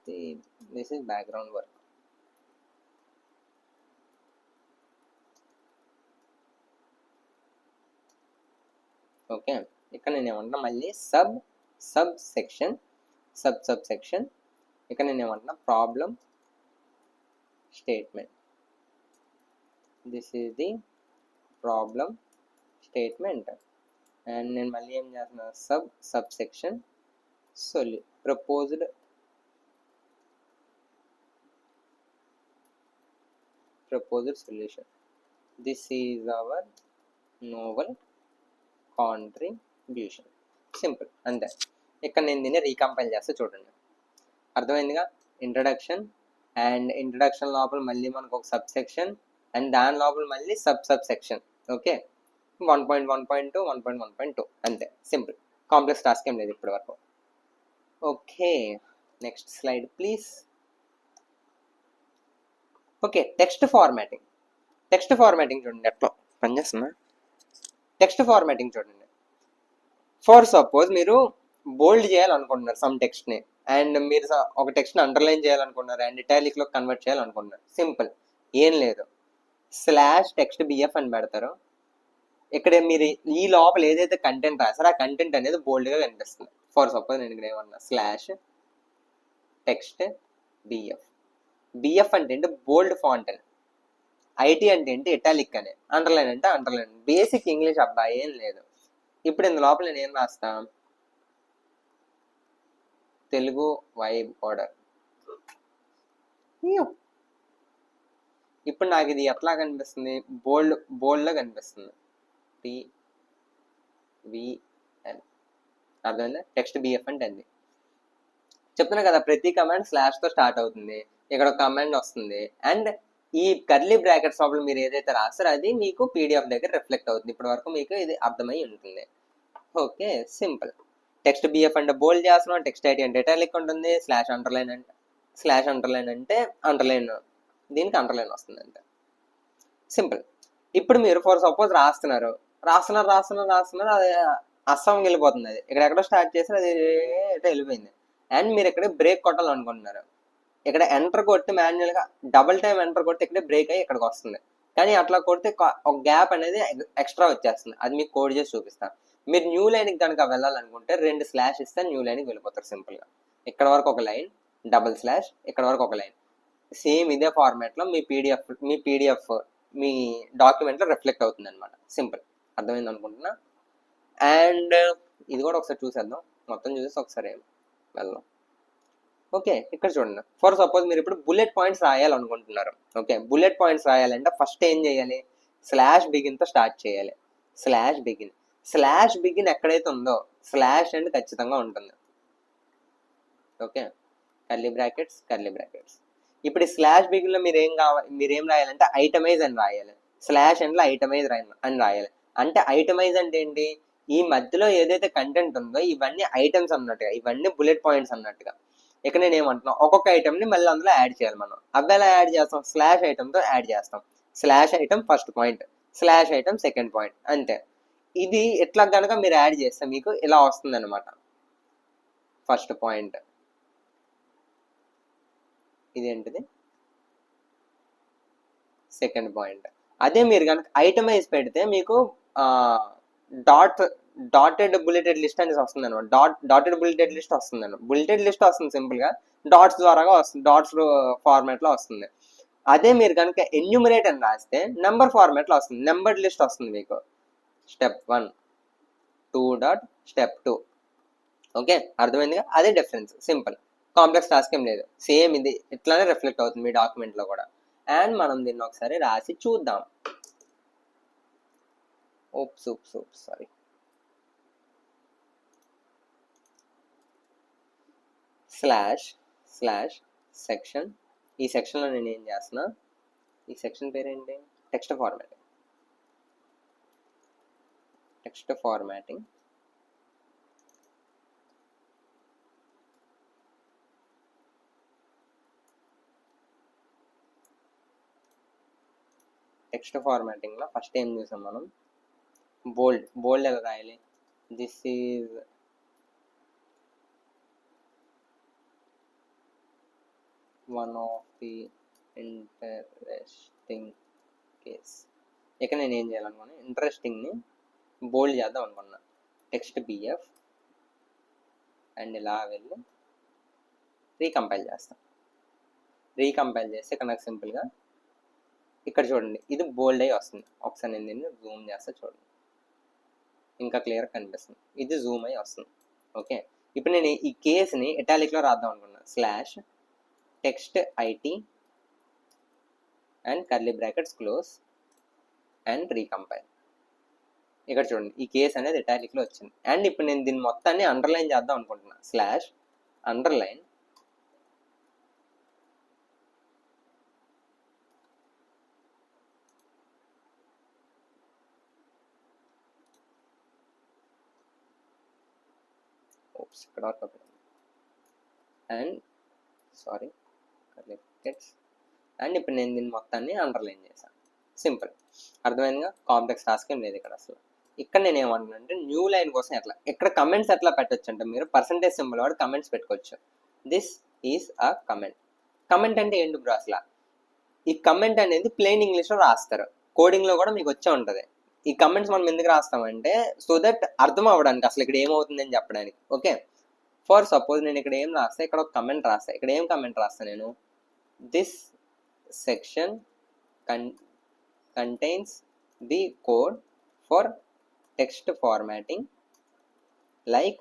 [SPEAKER 1] background work. Okay, ఇక్కడ నేను ఏమంటున్నా, మళ్ళీ సబ్ సెక్షన్. ఇక్కడ నేను ఏమంటున్నా, problem statement. This is the problem statement. And నేను మళ్ళీ ఏం చేస్తున్నా, subsection proposed solution. This is our novel contribution. Simple అంతే. ఇక్కడ నేను దీన్ని రీకంపైల్ చేస్తే చూడండి, అర్థమైందిగా. ఇంట్రడక్షన్ అండ్ ఇంట్రడక్షన్ లోపల మళ్ళీ మనకు ఒక సబ్ సెక్షన్, అండ్ దాని లోపల మళ్ళీ సబ్ సెక్షన్. ఓకే, 1.1.2 1.1.2 అంతే, సింపుల్. కాంప్లెక్స్ టాస్క్ ఏం లేదు ఇప్పటి వరకు. Okay, next slide please. Okay, text formatting చూడండి ఎట్లా పనిచేస్తున్నా. టెక్స్ట్ ఫార్మాటింగ్ చూడండి. ఫర్ సపోజ్ మీరు బోల్డ్ చేయాలనుకుంటున్నారు సమ్ టెక్స్ట్ని, అండ్ మీరు ఒక టెక్స్ట్ని అండర్లైన్ చేయాలనుకుంటున్నారు, అండ్ ఇటాలిక్లో కన్వర్ట్ చేయాలనుకుంటున్నారు. సింపుల్, ఏం లేదు, స్లాష్ టెక్స్ట్ బిఎఫ్ అని పెడతారు. ఇక్కడ మీరు ఈ లోపల ఏదైతే కంటెంట్ రాస్తారో ఆ కంటెంట్ అనేది బోల్డ్గా కనిపిస్తుంది. ఫర్ సపోజ్ నేను ఇక్కడ ఏమన్నా, స్లాష్ టెక్స్ట్ బిఎఫ్ అంటే ఏంటి, బోల్డ్ ఫాంట్ అని. ఐటీ అంటే ఏంటి, ఇటాలిక్ అని. అండర్లైన్ అంటే అండర్లైన్. బేసిక్ ఇంగ్లీష్ అబ్బాయి ఏం లేదు. ఇప్పుడు ఇందు లోపల నేను ఏం రాస్తా, తెలుగు వైబ్ ఆర్డర్. ఇప్పుడు నాకు ఇది ఎట్లా కనిపిస్తుంది, బోల్డ్లో కనిపిస్తుంది. టివిఎల్ అర్థమైందా, టెక్స్ట్ బిఎఫ్ అంటే అండి. చెప్తున్నా కదా, ప్రతి కమాండ్ స్లాష్తో స్టార్ట్ అవుతుంది. ఇక్కడ ఒక కమాండ్ వస్తుంది, అండ్ ఈ కర్లీ బ్రాకెట్స్ లోపల మీరు ఏదైతే రాస్తారో అది మీకు పీడిఎఫ్ దగ్గర రిఫ్లెక్ట్ అవుతుంది. ఇప్పటి వరకు మీకు ఇది అర్థమై ఉంటుంది. Okay, simple. టెక్స్ట్ బిఎఫ్ అంటే బోల్డ్ చేస్తున్నాం, టెక్స్ట్ ఐటీ అంటే ఇటాలిక్ ఉంటుంది, స్లాష్ అండర్లైన్ అంటే అండర్లైన్, దీనికి అండర్లైన్ వస్తుంది అంతే, సింపుల్. ఇప్పుడు మీరు ఫర్ సపోజ్ రాస్తున్నారు, అది అస్సాంకి వెళ్ళిపోతుంది. అది ఇక్కడ ఎక్కడో స్టార్ట్ చేసి అది వెళ్ళిపోయింది, అండ్ మీరు ఇక్కడ బ్రేక్ కొట్టాలనుకుంటున్నారు. ఇక్కడ ఎంటర్ కొట్టి మాన్యువల్గా డబుల్ టైం ఎంటర్ కొడితే ఇక్కడ బ్రేక్ అయ్యి ఇక్కడికి వస్తుంది. కానీ అట్లా కొడితే ఒక గ్యాప్ అనేది ఎక్స్ట్రా వచ్చేస్తుంది. అది మీకు కోడ్ చేసి చూపిస్తాను. మీరు న్యూ లైన్కి కనుక వెళ్ళాలనుకుంటే 2 స్లాష్ ఇస్తే న్యూ లైన్కి వెళ్ళిపోతారు సింపుల్గా. ఇక్కడ వరకు ఒక లైన్, డబుల్ స్లాష్, ఇక్కడ వరకు ఒక లైన్. సేమ్ ఇదే ఫార్మాట్లో మీ పీడిఎఫ్ మీ డాక్యుమెంట్లో రిఫ్లెక్ట్ అవుతుంది అనమాట. సింపుల్, అర్థమైంది అనుకుంటున్నా. అండ్ ఇది కూడా ఒకసారి చూసేద్దాం, మొత్తం చూసేసి ఒకసారి వెళ్దాం. ఓకే, ఇక్కడ చూడండి. ఫర్ సపోజ్ మీరు ఇప్పుడు బుల్లెట్ పాయింట్స్ రాయాలనుకుంటున్నారు. ఓకే, బుల్లెట్ పాయింట్స్ రాయాలంటే ఫస్ట్ ఏం చేయాలి, స్లాష్ బిగిన్తో స్టార్ట్ చేయాలి. స్లాష్ బిగిన్ ఎక్కడైతే ఉందో స్లాష్ అండ్ ఖచ్చితంగా ఉంటుంది. Okay, curly brackets. ఇప్పుడు ఈ స్లాష్ బిగిన్లో మీరేం రాయాలంటే ఐటమైజ్ అని రాయాలి. స్లాష్ అండ్లో ఐటమైజ్ అని రాయాలి. అంటే ఐటమైజ్ అంటే ఏంటి, ఈ మధ్యలో ఏదైతే కంటెంట్ ఉందో ఇవన్నీ ఐటమ్స్ అన్నట్టుగా, ఇవన్నీ బుల్లెట్ పాయింట్స్ అన్నట్టుగా. ఇక్కడ నేను ఏమంటున్నా, ఒక్కొక్క ఐటమ్ని మళ్ళీ అందులో యాడ్ చేయాలి మనం. అవి ఎలా యాడ్ చేస్తాం? స్లాష్ ఐటమ్తో యాడ్ చేస్తాం. Slash item first point, slash item second point, అంతే. ఇది ఎట్లా కనుక మీరు యాడ్ చేస్తే మీకు ఇలా వస్తుంది అనమాట. ఫస్ట్ పాయింట్ ఇదేంటిది, సెకండ్ పాయింట్. అదే మీరు కనుక ఐటమైజ్ పెడితే మీకు డాటెడ్ బుల్లెటెడ్ లిస్ట్ అనేది వస్తుంది అనమాట. డాటెడ్ బుల్లెటెడ్ లిస్ట్ వస్తుంది అనమాట. బుల్లెటెడ్ లిస్ట్ వస్తుంది సింపుల్గా, డాట్స్ ద్వారాగా వస్తుంది, డాట్స్ ఫార్మాట్లో వస్తుంది. అదే మీరు కనుక ఎన్యూమరేట్ అని రాస్తే నెంబర్ ఫార్మాట్లో వస్తుంది, నెంబర్డ్ లిస్ట్ వస్తుంది మీకు. Step 1 2 dot step 2. ఓకే, అర్థమైందిగా? అదే డిఫరెన్స్, సింపుల్, కాంప్లెక్స్ టాస్క్ ఏం లేదు. సేమ్ ఇది ఇట్లానే రిఫ్లెక్ట్ అవుతుంది మీ డాక్యుమెంట్లో కూడా. అండ్ మనం దీన్ని ఒకసారి రాసి చూద్దాం. సారీ. Slash section. ఈ సెక్షన్లో నేను ఏం చేస్తున్నా, ఈ సెక్షన్ పేరేంటి, text formatting. Text formatting text ఫార్మాటింగ్లో ఫస్ట్ ఏం చూసాం మనం, బోల్డ్ ఎలా రాయాలి. This is one of the interesting case. ఇక నేను ఏం చేయాలనుకున్నా, ఇంట్రెస్టింగ్ని బోల్డ్ చేద్దాం అనుకున్నా. టెక్స్ట్ బిఎఫ్ అండ్ ఇలా వెళ్ళి రీకంపైల్ చేస్తాం. రీకంపైల్ చేస్తే ఇక్కడ నాకు సింపుల్గా ఇక్కడ చూడండి, ఇది బోల్డ్ అయ్యి వస్తుంది. ఒకసారి నేను దీన్ని జూమ్ చేస్తే చూడండి, ఇంకా క్లియర్ కనిపిస్తుంది. ఇది జూమ్ అయ్యి వస్తుంది. ఓకే, ఇప్పుడు నేను ఈ కేస్ని ఇటాలిక్లో రాద్దాం అనుకున్నా. Slash text IT and curly brackets close and recompile. ఇక్కడ చూడండి, ఈ కేస్ అనేది ఇటాలిక్లో వచ్చింది. అండ్ ఇప్పుడు నేను దీన్ని మొత్తాన్ని అండర్లైన్ చేద్దాం అనుకుంటున్నా. స్లాష్ అండర్లైన్ ఇక్కడ అండ్ సారీ అండ్ ఇప్పుడు నేను దీన్ని మొత్తాన్ని అండర్లైన్ చేశాను. సింపుల్, అర్థమైందిగా? కాంప్లెక్స్ టాస్క్ ఏం లేదు ఇక్కడ అసలు. ఇక్కడ నేను ఏమంటున్నా అంటే, న్యూ లైన్ కోసం ఎట్లా, ఇక్కడ కమెంట్స్ ఎట్లా పెట్టచ్చు అంటే, మీరు పర్సంటేజ్ సింబల్ వాడు కమెంట్స్ పెట్టుకోవచ్చు. This is a comment. Comment అంటే ఏంటి బ్రో అసలు? ఈ కమెంట్ అనేది ప్లెయిన్ ఇంగ్లీష్లో రాస్తారు, కోడింగ్లో కూడా మీకు వచ్చే ఉంటుంది. ఈ కమెంట్స్ మనం ఎందుకు రాస్తామంటే, సో దట్ అర్థం అవ్వడానికి, అసలు ఇక్కడ ఏమవుతుందని చెప్పడానికి. ఓకే, ఫర్ సపోజ్ నేను ఇక్కడ ఏం రాస్తా, ఇక్కడ ఒక కమెంట్ రాస్తా. ఇక్కడ ఏం కమెంట్ రాస్తా నేను, this section contains the code for text formatting like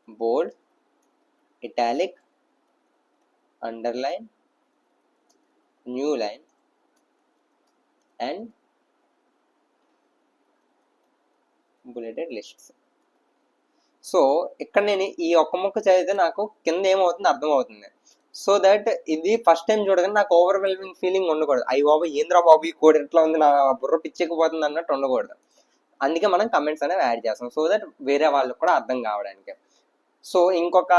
[SPEAKER 1] bold, italic, underline, new line and bulleted lists. So ఇక్కడ నేను ఈ ఒక్క ముక్క చదివితే నాకు కింద ఏమవుతుంది అర్థం అవుతుంది. సో దట్ ఇది ఫస్ట్ టైం చూడగానే నాకు ఓవర్వెల్మింగ్ ఫీలింగ్ ఉండకూడదు. అయ్యి బాబు ఏంద్రా బాబు ఈ కోడ్ ఎట్లా ఉంది, నా బుర్ర పిచ్చెక్కిపోతుంది అన్నట్టు ఉండకూడదు. అందుకే మనం కమెంట్స్ అనేవి యాడ్ చేస్తాం, సో దట్ వేరే వాళ్ళకి కూడా అర్థం కావడానికి. సో ఇంకొక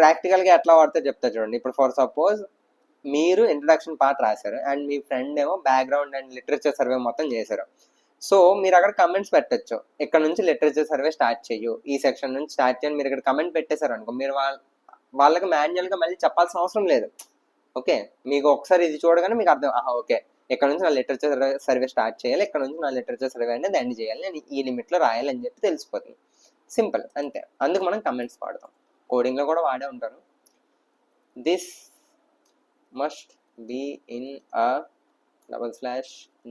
[SPEAKER 1] ప్రాక్టికల్గా ఎట్లా వాడితే చెప్తా చూడండి. ఇప్పుడు ఫర్ సపోజ్ మీరు ఇంట్రడక్షన్ పార్ట్ రాశారు అండ్ మీ ఫ్రెండ్ ఏమో బ్యాక్గ్రౌండ్ అండ్ లిటరేచర్ సర్వే మొత్తం చేశారు. సో మీరు అక్కడ కమెంట్స్ పెట్టచ్చు, ఇక్కడ నుంచి లిటరేచర్ సర్వే స్టార్ట్ చేయు, ఈ సెక్షన్ నుంచి స్టార్ట్ చేయని మీరు ఇక్కడ కమెంట్ పెట్టేశారు అనుకో, మీరు వాళ్ళకి మాన్యువల్గా మళ్ళీ చెప్పాల్సిన అవసరం లేదు. ఓకే, మీకు ఒకసారి ఇది చూడగానే మీకు అర్థం, ఓకే ఇక్కడ నుంచి నా లిటరేచర్ సర్వే స్టార్ట్ చేయాలి, ఇక్కడ నుంచి నా లిటరేచర్ సర్వే అనేది ఎండ్ చేయాలి, నేను ఈ లిమిట్లో రాయాలి అని చెప్పి తెలిసిపోతుంది. సింపుల్, అంతే. అందుకు మనం కమెంట్స్ వాడతాం, కోడింగ్లో కూడా వాడే ఉంటారు. This must be in a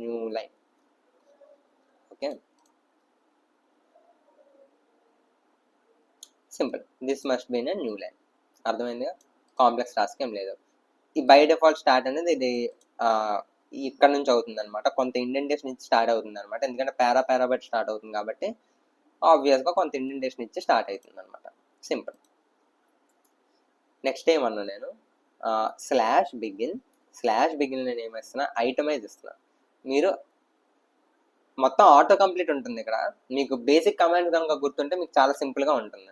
[SPEAKER 1] /new line. Okay, simple, this must be in a new line. అర్థమైందిగా? కాంప్లెక్స్ టాస్క్ ఏం లేదు. ఈ బై డిఫాల్ట్ స్టార్ట్ అనేది ఇది ఇక్కడ నుంచి అవుతుంది అనమాట, కొంత ఇండెంటేషన్ నుంచి స్టార్ట్ అవుతుంది అనమాట. ఎందుకంటే పారా బట్టి స్టార్ట్ అవుతుంది కాబట్టి ఆబ్వియస్గా కొంత ఇండెంటేషన్ ఇచ్చి స్టార్ట్ అవుతుంది అనమాట. సింపుల్. నెక్స్ట్ ఏమన్నా నేను /begin నేను ఏమిస్తున్నా, ఐటమైజ్ ఇస్తున్నా. మీరు మొత్తం ఆటో కంప్లీట్ ఉంటుంది ఇక్కడ. మీకు బేసిక్ కమాండ్స్ కనుక గుర్తుంటే మీకు చాలా సింపుల్గా ఉంటుంది.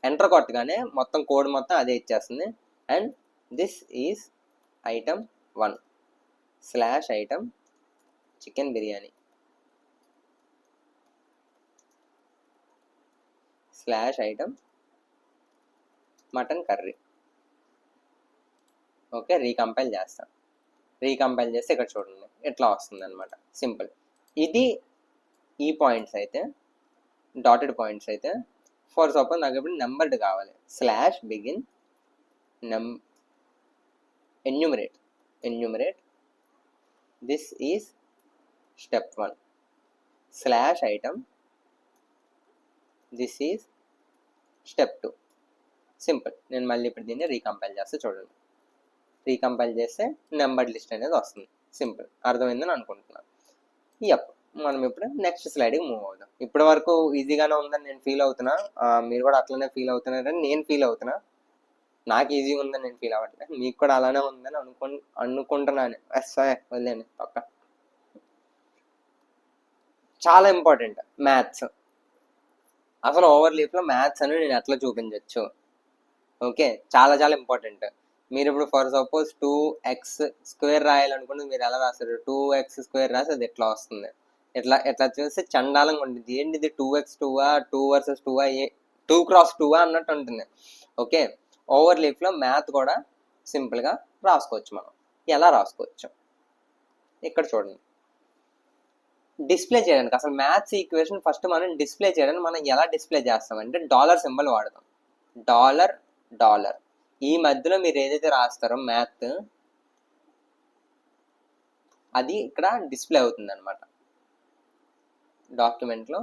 [SPEAKER 1] ఎంటర్ కొట్టగానే మొత్తం కోడ్ మొత్తం అదే ఇచ్చేస్తుంది. and this is item 1 slash item chicken biryani slash item mutton curry. Okay, recompile చేస్తాం. రీకంపైల్ చేస్తే ఇక్కడ చూడండి ఎట్లా వస్తుంది అనమాట. సింపుల్. ఇది ఈ పాయింట్స్ అయితే డాటెడ్ పాయింట్స్ అయితే ఫర్ సపోజ్ నాకు ఇప్పుడు నెంబర్డ్ కావాలి. Slash begin enumerate this is step 1 slash item this is step 2. Simple. నేను మళ్ళీ ఇప్పుడు దీన్ని రీకంపైల్ చేస్తే చూడండి. రీకంపైల్ చేస్తే నెంబర్డ్ లిస్ట్ అనేది వస్తుంది. సింపుల్. అర్థమైందని అనుకుంటున్నాను. మనం ఇప్పుడు నెక్స్ట్ స్లైడ్కి మూవ్ అవుదాం. ఇప్పటి వరకు ఈజీగానే ఉందని నేను ఫీల్ అవుతున్నా. మీరు కూడా అట్లనే ఫీల్ అవుతున్నారని నేను ఫీల్ అవుతున్నా. నాకు ఈజీగా ఉందని నేను ఫీల్ అవ్వట్లేదు. మీకు కూడా అలానే ఉందని అనుకుంటున్నాను. వదిలేండి పక్క. చాలా ఇంపార్టెంట్ మ్యాథ్స్. అసలు ఓవర్ లీఫ్లో మ్యాథ్స్ అని నేను ఎట్లా చూపించవచ్చు. ఓకే, చాలా చాలా ఇంపార్టెంట్. మీరు ఇప్పుడు ఫర్ సపోజ్ 2x² రాయాలనుకుంటే మీరు ఎలా రాస్తారు? 2x² రాసి అది ఎట్లా వస్తుంది? ఎట్లా చూస్తే చండాలంగా ఉంటుంది. ఏంటిది 2x2 2 వర్సెస్ 2 2 క్రాస్ 2 అన్నట్టు ఉంటుంది. ఓకే, ఓవర్ లీఫ్లో మ్యాథ్ కూడా సింపుల్గా రాసుకోవచ్చు. మనం ఎలా రాసుకోవచ్చు ఇక్కడ చూడండి. డిస్ప్లే చేయడానికి అసలు మ్యాథ్స్ ఈక్వేషన్ ఫస్ట్ మనం డిస్ప్లే చేయడానికి మనం ఎలా డిస్ప్లే చేస్తామంటే డాలర్ సింబల్ వాడతాం. డాలర్ ఈ మధ్యలో మీరు ఏదైతే రాస్తారో మ్యాథ్ అది ఇక్కడ డిస్ప్లే అవుతుంది అనమాట. డాక్యుమెంట్లో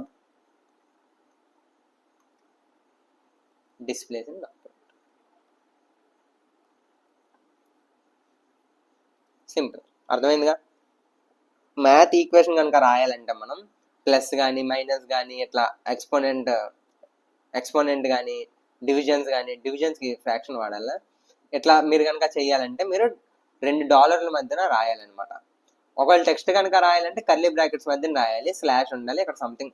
[SPEAKER 1] డిస్ప్లే డాక్యుమెంట్. సింపుల్. అర్థమైందిగా? మ్యాథ్ ఈక్వేషన్ కనుక రాయాలంటే మనం ప్లస్ కానీ మైనస్ కానీ ఇట్లా ఎక్స్పోనెంట్ కానీ డివిజన్స్కి ఫ్రాక్షన్ వాడాలా. ఇట్లా మీరు కనుక చేయాలంటే మీరు 2 డాలర్ల మధ్యన రాయాలన్నమాట. ఒకవేళ టెక్స్ట్ కనుక రాయాలంటే కర్లీ బ్రాకెట్స్ మధ్యన రాయాలి. స్లాష్ ఉండాలి. ఇక్కడ సంథింగ్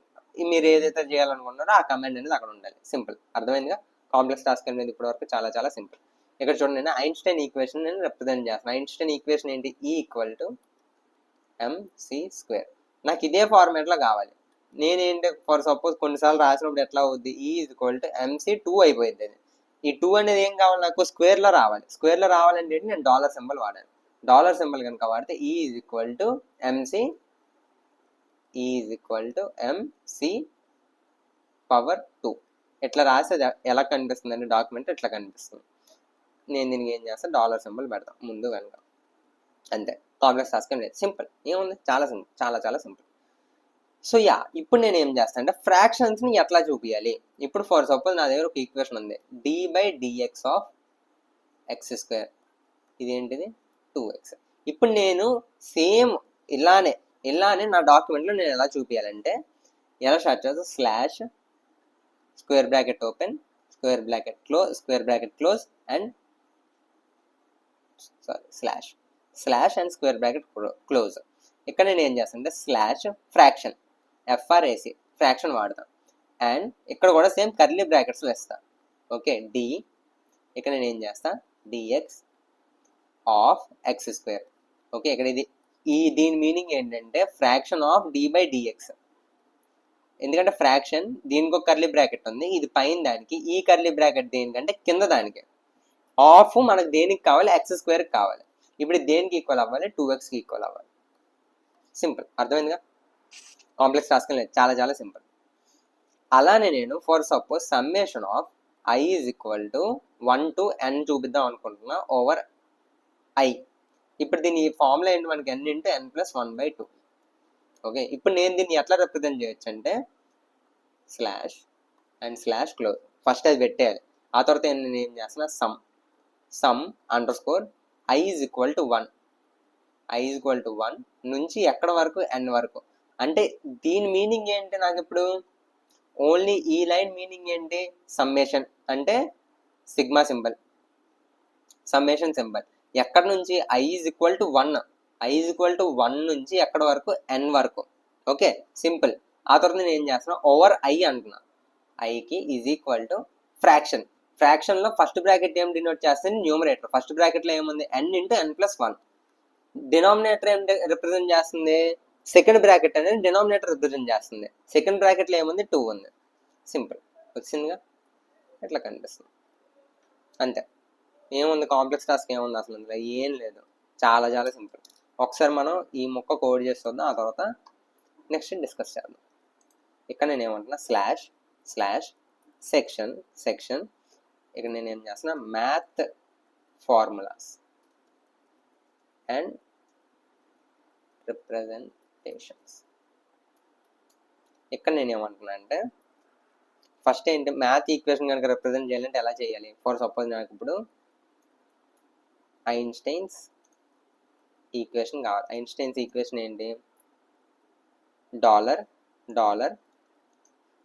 [SPEAKER 1] మీరు ఏదైతే చేయాలనుకుంటున్నారో ఆ కమాండ్ అనేది అక్కడ ఉండాలి. సింపుల్. అర్థమైందిగా? కాంప్లెక్స్ టాస్క్ అనేది ఇప్పటి వరకు చాలా చాలా సింపుల్. ఇక్కడ చూడండి, నేను ఐన్స్టైన్ ఈక్వేషన్ నేను రిప్రజెంట్ చేస్తాను. ఐన్స్టైన్ ఈక్వేషన్ ఏంటి? E=mc². నాకు ఇదే ఫార్మాట్లో కావాలి. నేనేంటి ఫర్ సపోజ్ కొన్నిసార్లు రాసినప్పుడు ఎట్లా అవుద్ది? E=mc² అయిపోయింది. అది ఈ 2 అనేది ఏం కావాలి? నాకు స్క్వేర్లో రావాలి. స్క్వేర్లో రావాలంటే ఏంటి? నేను డాలర్ సింబల్ వాడాను. డాలర్ సింబల్ కనుక వాడితే E=mc². ఎట్లా రాసేది ఎలా కనిపిస్తుంది అంటే డాక్యుమెంట్ ఎట్లా కనిపిస్తుంది. నేను దీనికి ఏం చేస్తాను? డాలర్ సింబల్ పెడతాను ముందు కనుక. అంతే. కాంప్లెక్స్ టాస్క్ ఏం లేదు. సింపుల్. ఏముంది? చాలా సింపుల్. చాలా చాలా సింపుల్. సో ఇప్పుడు నేను ఏం చేస్తాను అంటే ఫ్రాక్షన్స్ని ఎట్లా చూపించాలి. ఇప్పుడు ఫర్ సపోజ్ నా దగ్గర ఒక ఈక్వేషన్ ఉంది. d/dx(x²). ఇదేంటిది? 2x. ఇప్పుడు నేను సేమ్ ఇలానే నా డాక్యుమెంట్లో నేను ఎలా చూపించాలంటే ఎలా స్టార్ట్ చేస్తా? Slash square bracket open square bracket close and slash and square bracket close. ఇక్కడ నేను ఏం చేస్తాను అంటే స్లాష్ ఫ్రాక్షన్ ఫ్రాక్షన్ వాడతాం. అండ్ ఇక్కడ కూడా సేమ్ కర్లీ బ్రాకెట్స్లో ఇస్తా. ఓకే, ఇక్కడ నేను ఏం చేస్తా? dx(x²). ఓకే, ఇక్కడ దీని మీనింగ్ ఏంటంటే ఫ్రాక్షన్ ఆఫ్ d/dx. ఎందుకంటే ఫ్రాక్షన్ దీనికి ఒక కర్లీ బ్రాకెట్ ఉంది, ఇది పైన దానికి, ఈ కర్లీ బ్రాకెట్ దేనికంటే కింద దానికి. ఆఫ్ మనకు దేనికి కావాలి? x² కావాలి. ఇప్పుడు దేనికి ఈక్వల్ అవ్వాలి? 2xకి ఈక్వల్ అవ్వాలి. సింపుల్. అర్థమైందిగా? కాంప్లెక్స్ టాస్క్ లేదు. చాలా చాలా సింపుల్. అలానే నేను for suppose summation of i=1 to n చూపిద్దాం అనుకుంటున్నా ఓవర్ i. ఇప్పుడు దీని ఫార్ములా ఏంటి? మనకి n × n+1/2. ఓకే, ఇప్పుడు నేను దీన్ని ఎట్లా రిప్రజెంట్ చేయొచ్చు అంటే slash and slash close. First అది పెట్టేయాలి. ఆ తర్వాత నేను ఏం చేస్తున్నా? సమ్_i=1. i=1 నుంచి ఎక్కడ వరకు? n వరకు. అంటే దీని మీనింగ్ ఏంటి? నాకు ఇప్పుడు ఓన్లీ ఈ లైన్ మీనింగ్ ఏంటి? సమ్మేషన్ అంటే సిగ్మా సింబల్, సమ్మేషన్ సింబల్. ఎక్కడ నుంచి? i=1 నుంచి ఎక్కడ వరకు? n వరకు. Okay, simple. ఆ తర్వాత నేను ఏం చేస్తున్నా? ఓవర్ i అంటున్నా. iకి ఈజ్ ఈక్వల్ టు ఫ్రాక్షన్. ఫ్రాక్షన్లో ఫస్ట్ బ్రాకెట్ ఏం డినోట్ చేస్తుంది? న్యూమరేటర్. ఫస్ట్ బ్రాకెట్లో ఏముంది? n into n+1. డినామినేటర్ ఏం రిప్రజెంట్ చేస్తుంది? సెకండ్ బ్రాకెట్ అనేది డినామినేటర్ రిప్రజెంట్ చేస్తుంది. సెకండ్ బ్రాకెట్లో ఏముంది? 2 ఉంది. సింపుల్. వచ్చిందిగా, ఇట్లా కనిపిస్తుంది. అంతే, ఏముంది కాంప్లెక్స్ టాస్క్ ఏముంది అసలు అందులో? ఏం లేదు, చాలా చాలా సింపుల్. ఒకసారి మనం ఈ మొక్క కోడ్ చేసి చూద్దాం, ఆ తర్వాత నెక్స్ట్ డిస్కస్ చేద్దాం. ఇక్కడ నేను ఏమంటున్నా, స్లాష్ సెక్షన్ ఇక్కడ నేను ఏం చేస్తున్నా, మ్యాథ్ ఫార్ములాస్ అండ్ రిప్రజెంటేషన్స్. ఇక్కడ నేను ఏమంటున్నా అంటే, ఫస్ట్ ఏంటి, మ్యాథ్ ఈక్వేషన్ కనుక రిప్రజెంట్ చేయాలంటే ఎలా చేయాలి? ఫర్ సపోజ్ నాకు ఇప్పుడు ఐన్స్టైన్స్ ఈక్వేషన్ కావాలి. ఐన్స్టైన్స్ ఈక్వేషన్ ఏంటి? డాలర్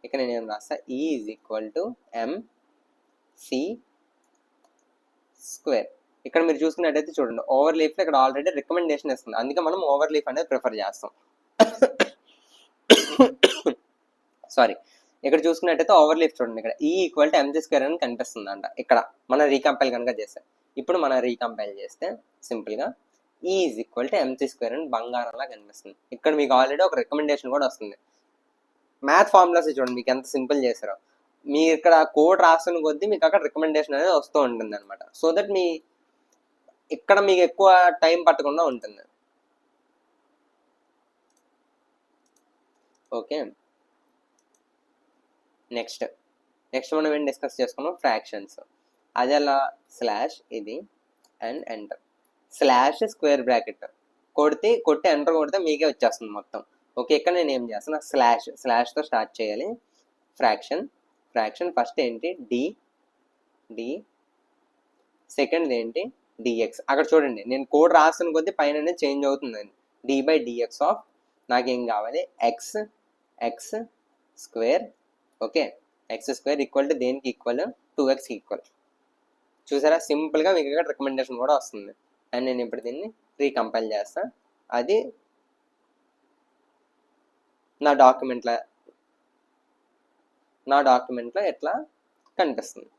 [SPEAKER 1] ఇక్కడ నేను ఏం రాస్తా, E = mc². ఇక్కడ మీరు చూసుకున్నట్టయితే చూడండి, ఓవర్ లీఫ్లో ఇక్కడ ఆల్రెడీ రికమెండేషన్ ఇస్తుంది, అందుకే మనం ఓవర్ లీఫ్ అనేది ప్రిఫర్ చేస్తాం. సారీ, ఇక్కడ చూసుకున్నట్టయితే ఓవర్ లీఫ్ చూడండి, ఇక్కడ E = mc² అని కనిపిస్తుంది అంట. ఇక్కడ మనం రీకంపైల్ కనుక చేస్తే, ఇప్పుడు మనం రీకంపైల్ చేస్తే సింపుల్గా E = mc² అని బంగారంలా కనిపిస్తుంది. ఇక్కడ మీకు ఆల్రెడీ ఒక రికమెండేషన్ కూడా వస్తుంది. మ్యాథ్ ఫార్ములాస్ చూడండి మీకు ఎంత సింపుల్ చేశారో. మీరు ఇక్కడ కోడ్ రాస్తున్న కొద్దీ మీకు అక్కడ రికమెండేషన్ అనేది వస్తూ ఉంటుంది అనమాట. సో దట్ ఇక్కడ మీకు ఎక్కువ టైం పట్టకుండా ఉంటుంది. ఓకే, నెక్స్ట్ మనం ఏం డిస్కస్ చేసుకున్నాం? ఫ్రాక్షన్స్. అది అలా స్లాష్ ఇది and enter, slash square bracket కొట్టి ఎంటర్ కొడితే మీకే వచ్చేస్తుంది మొత్తం. ఓకే, ఇక్కడ నేను ఏం చేస్తున్నా, స్లాష్తో స్టార్ట్ చేయాలి. ఫ్రాక్షన్ ఫస్ట్ ఏంటి? డి సెకండ్ ఏంటి? dx. అక్కడ చూడండి నేను కోడ్ రాస్తున్న కొద్దీ పైన చేంజ్ అవుతుందండి. d/dx ఆఫ్ నాకేం కావాలి? x² ఓకే, x² దేనికి ఈక్వల్? 2x equal. చూసారా, సింపుల్గా మీకు ఇక్కడ రికమెండేషన్ కూడా వస్తుంది. అండ్ నేను ఇప్పుడు దీన్ని రీకంపైల్ చేస్తా. అది నా డాక్యుమెంట్లో ఎట్లా కనిపిస్తుంది.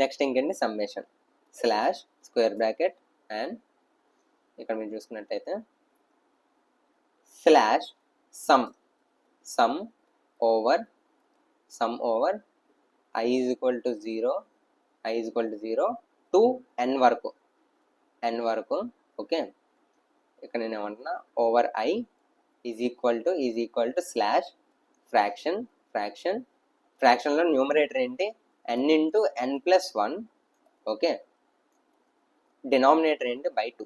[SPEAKER 1] నెక్స్ట్ ఇంకేంటి? Summation slash square bracket and ఇక్కడ మీరు చూసుకున్నట్టయితే slash some over i = 0 to n వరకు. ఓకే, ఇక్కడ నేను ఏమంటున్నా, ఓవర్ i = స్లాష్ ఫ్రాక్షన్లో న్యూమరేటర్ ఏంటి? n × n+1. ఓకే, డినామినేటర్ ఏంటి? /2.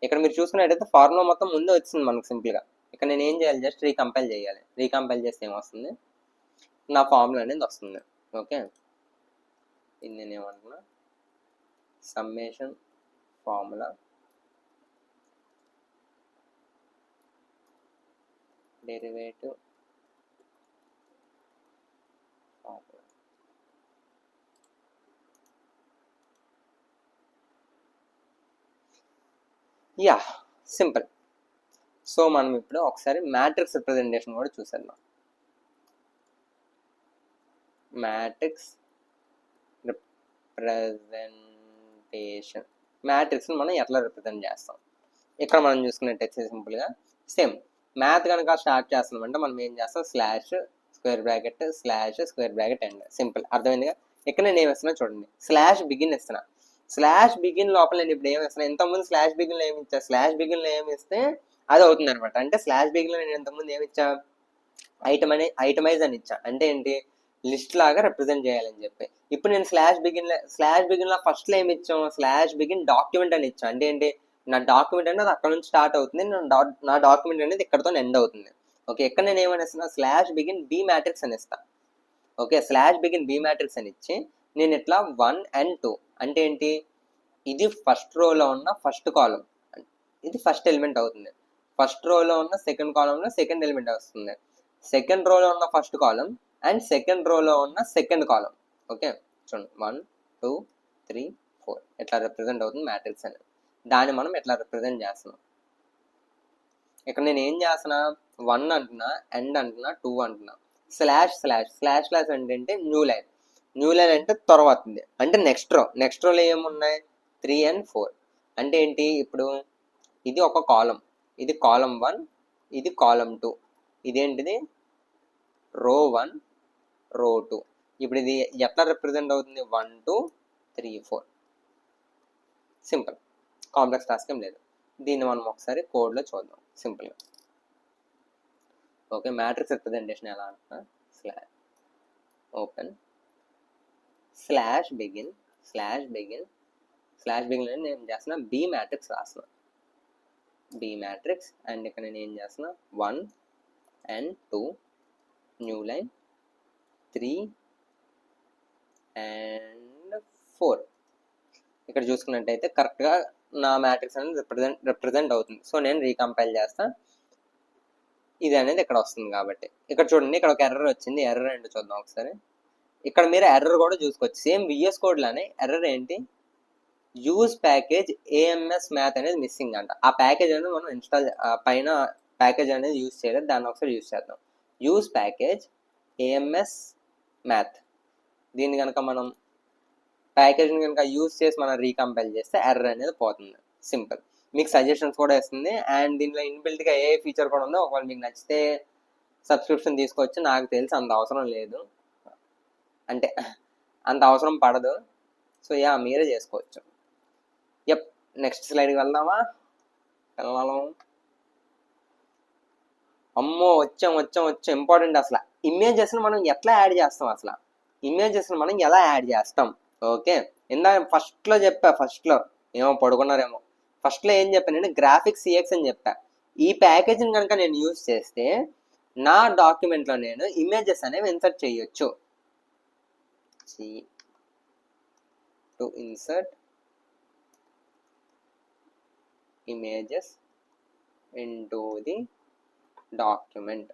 [SPEAKER 1] ఇక్కడ మీరు చూసుకున్నట్టయితే ఫార్ములా మొత్తం ముందే వచ్చింది మనకు సింపుల్గా. ఇక్కడ నేను ఏం చేయాలి? జస్ట్ రీకంపైల్ చేయాలి. రీకంపైల్ చేస్తే ఏమొస్తుంది? నా ఫార్ములా అనేది వస్తుంది. ఓకే, ఇది నేను ఏమంటున్నా, summation formula derivative formula. Yeah, simple. So మనం ఇప్పుడు ఒకసారి మ్యాట్రిక్స్ రిప్రజెంటేషన్ కూడా చూసేద్దాం. మ్యాట్రిక్స్ రిప్రజెంటేషన్, మ్యాట్రిక్స్ని మనం ఎట్లా రిప్రజెంట్ చేస్తాం? ఇక్కడ మనం చూసుకున్నట్టయితే సింపుల్గా సేమ్ మ్యాథ్ కనుక స్టార్ట్ చేస్తున్నామంటే మనం ఏం చేస్తాం? Slash square bracket end. Simple, అర్థమైందిగా. ఇక్కడ నేను ఏమి ఇస్తున్నా చూడండి, స్లాష్ బిగిన్ ఇస్తున్నా. స్లాష్ బిగిన్ లోపల నేను ఇప్పుడు ఏమి ఇస్తున్నా? ఇంతకుముందు స్లాష్ బిగిన్లో ఏమి ఇచ్చా? స్లాష్ బిగిన్లో ఏమి ఇస్తే అది అవుతుంది అనమాట. అంటే స్లాష్ బిగిన్లో నేను ఇంతకుముందు ఏమి ఇచ్చా? ఐటమైజ్ అని ఇచ్చా. అంటే ఏంటి? లిస్ట్ లాగా రిప్రజెంట్ చేయాలని చెప్పి. ఇప్పుడు నేను స్లాష్ బిగిన్లో ఫస్ట్లో ఏమి ఇచ్చాం? స్లాష్ బిగిన్ డాక్యుమెంట్ అని ఇచ్చా. అంటే ఏంటి? నా డాక్యుమెంట్ అనేది అక్కడ నుంచి స్టార్ట్ అవుతుంది, నా డాక్యుమెంట్ అనేది ఇక్కడతో ఎండ్ అవుతుంది. ఓకే, ఇక్కడ నేను ఏమని ఇస్తున్నా? స్లాష్ బిగిన్ బి మ్యాట్రిక్స్ అని ఇస్తా. Okay, slash begin B matrix అని ఇచ్చి నేను ఇట్లా 1 and 2 అంటే ఏంటి? ఇది ఫస్ట్ రోలో ఉన్న ఫస్ట్ కాలం, ఇది ఫస్ట్ ఎలిమెంట్ అవుతుంది. ఫస్ట్ రోలో ఉన్న సెకండ్ కాలంలో సెకండ్ ఎలిమెంట్ వస్తుంది. సెకండ్ రోలో ఉన్న ఫస్ట్ కాలం అండ్ సెకండ్ రోలో ఉన్న సెకండ్ కాలం. ఓకే, చూడండి 1 2 3 4 ఎట్లా రిప్రజెంట్ అవుతుంది మ్యాట్రిక్స్ అనేది. దాన్ని మనం ఎట్లా రిప్రజెంట్ చేస్తున్నాం? ఇక్కడ నేను ఏం చేస్తున్నా? 1 అంటున్నా, ఎండ్ అంటున్నా, 2 అంటున్నా. స్లాష్ స్లాష్ స్లాష్ స్లాష్ అంటే న్యూ లైన్. న్యూ లైన్ అంటే తర్వాతది అంటే నెక్స్ట్ రోలో ఏమున్నాయి 3 and 4 అంటే ఏంటి ఇప్పుడు ఇది ఒక కాలం, ఇది కాలం 1, ఇది కాలం 2, ఇదేంటిది రో 1 రో 2. ఇప్పుడు ఇది ఎట్లా రిప్రజెంట్ అవుతుంది 1 2 3 4. సింపుల్, కాంప్లెక్స్ టాస్క్ ఏం లేదు. దీన్ని మనం ఒకసారి కోడ్లో చూద్దాం సింపుల్గా. ఓకే, మ్యాట్రిక్స్ రిప్రజెంటేషన్ ఎలా అంటున్నా స్లాష్ ఓపెన్ స్లాష్ బిగిన్ అని నేను చేస్తున్నా బి మ్యాట్రిక్స్ రాస్తున్నా, బి మ్యాట్రిక్స్. అండ్ ఇక్కడ నేను ఏం చేస్తున్నా 1 and 2 న్యూ లైన్ 3 and 4. ఇక్కడ చూసుకున్నట్టయితే కరెక్ట్గా నా మ్యాట్రిక్స్ అనేది రిప్రజెంట్ అవుతుంది. సో నేను రీకంపైల్ చేస్తా, ఇది అనేది ఇక్కడ వస్తుంది. కాబట్టి ఇక్కడ చూడండి, ఇక్కడ ఒక ఎర్రర్ వచ్చింది. ఎర్రర్ ఏంటో చూద్దాం ఒకసారి. ఇక్కడ మీరు ఎర్రర్ కూడా చూసుకోవచ్చు, సేమ్ విఎస్ కోడ్ లానే. ఎర్రర్ ఏంటి, యూజ్ ప్యాకేజ్ ఏఎంఎస్ మ్యాథ్ అనేది మిస్సింగ్ అంట. ఆ ప్యాకేజ్ అనేది మనం ఇన్స్టాల్ పైన ప్యాకేజ్ అనేది యూజ్ చేయలేదు, దాన్ని ఒకసారి యూజ్ చేద్దాం. యూజ్ ప్యాకేజ్ ఏఎంఎస్ మ్యాథ్, దీన్ని కనుక మనం ప్యాకేజ్ని కనుక యూజ్ చేసి మనం రీకంపైల్ చేస్తే ఎర్రర్ అనేది పోతుంది. సింపుల్. మీకు సజెషన్స్ కూడా ఇస్తుంది. అండ్ దీనిలో ఇన్బిల్ట్గా ఏ ఫీచర్ కూడా ఉందో, ఒకవేళ మీకు నచ్చితే సబ్స్క్రిప్షన్ తీసుకోవచ్చు. నాకు తెలిసి అంత అవసరం లేదు, అంటే అంత అవసరం పడదు. సో యా, మీరే చేసుకోవచ్చు. యప్, నెక్స్ట్ స్లైడ్కి వెళ్దామా? వెళ్ళాం. అమ్మో, వచ్చాం. ఇంపార్టెంట్. అసలు ఇమేజెస్ని మనం ఎట్లా యాడ్ చేస్తాం, అసలు ఇమేజెస్ని మనం ఎలా యాడ్ చేస్తాం? ఓకే, ఇందాక ఫస్ట్లో చెప్పా, ఫస్ట్లో ఏమో పడుకున్నారేమో, ఫస్ట్లో ఏం చెప్పాను నేను, గ్రాఫిక్స్ సిఎక్స్ అని చెప్పా. ఈ ప్యాకేజ్ని కనుక నేను యూజ్ చేస్తే నా డాక్యుమెంట్లో నేను ఇమేజెస్ అనేవి ఇన్సర్ట్ చేయొచ్చు. To insert images into the document.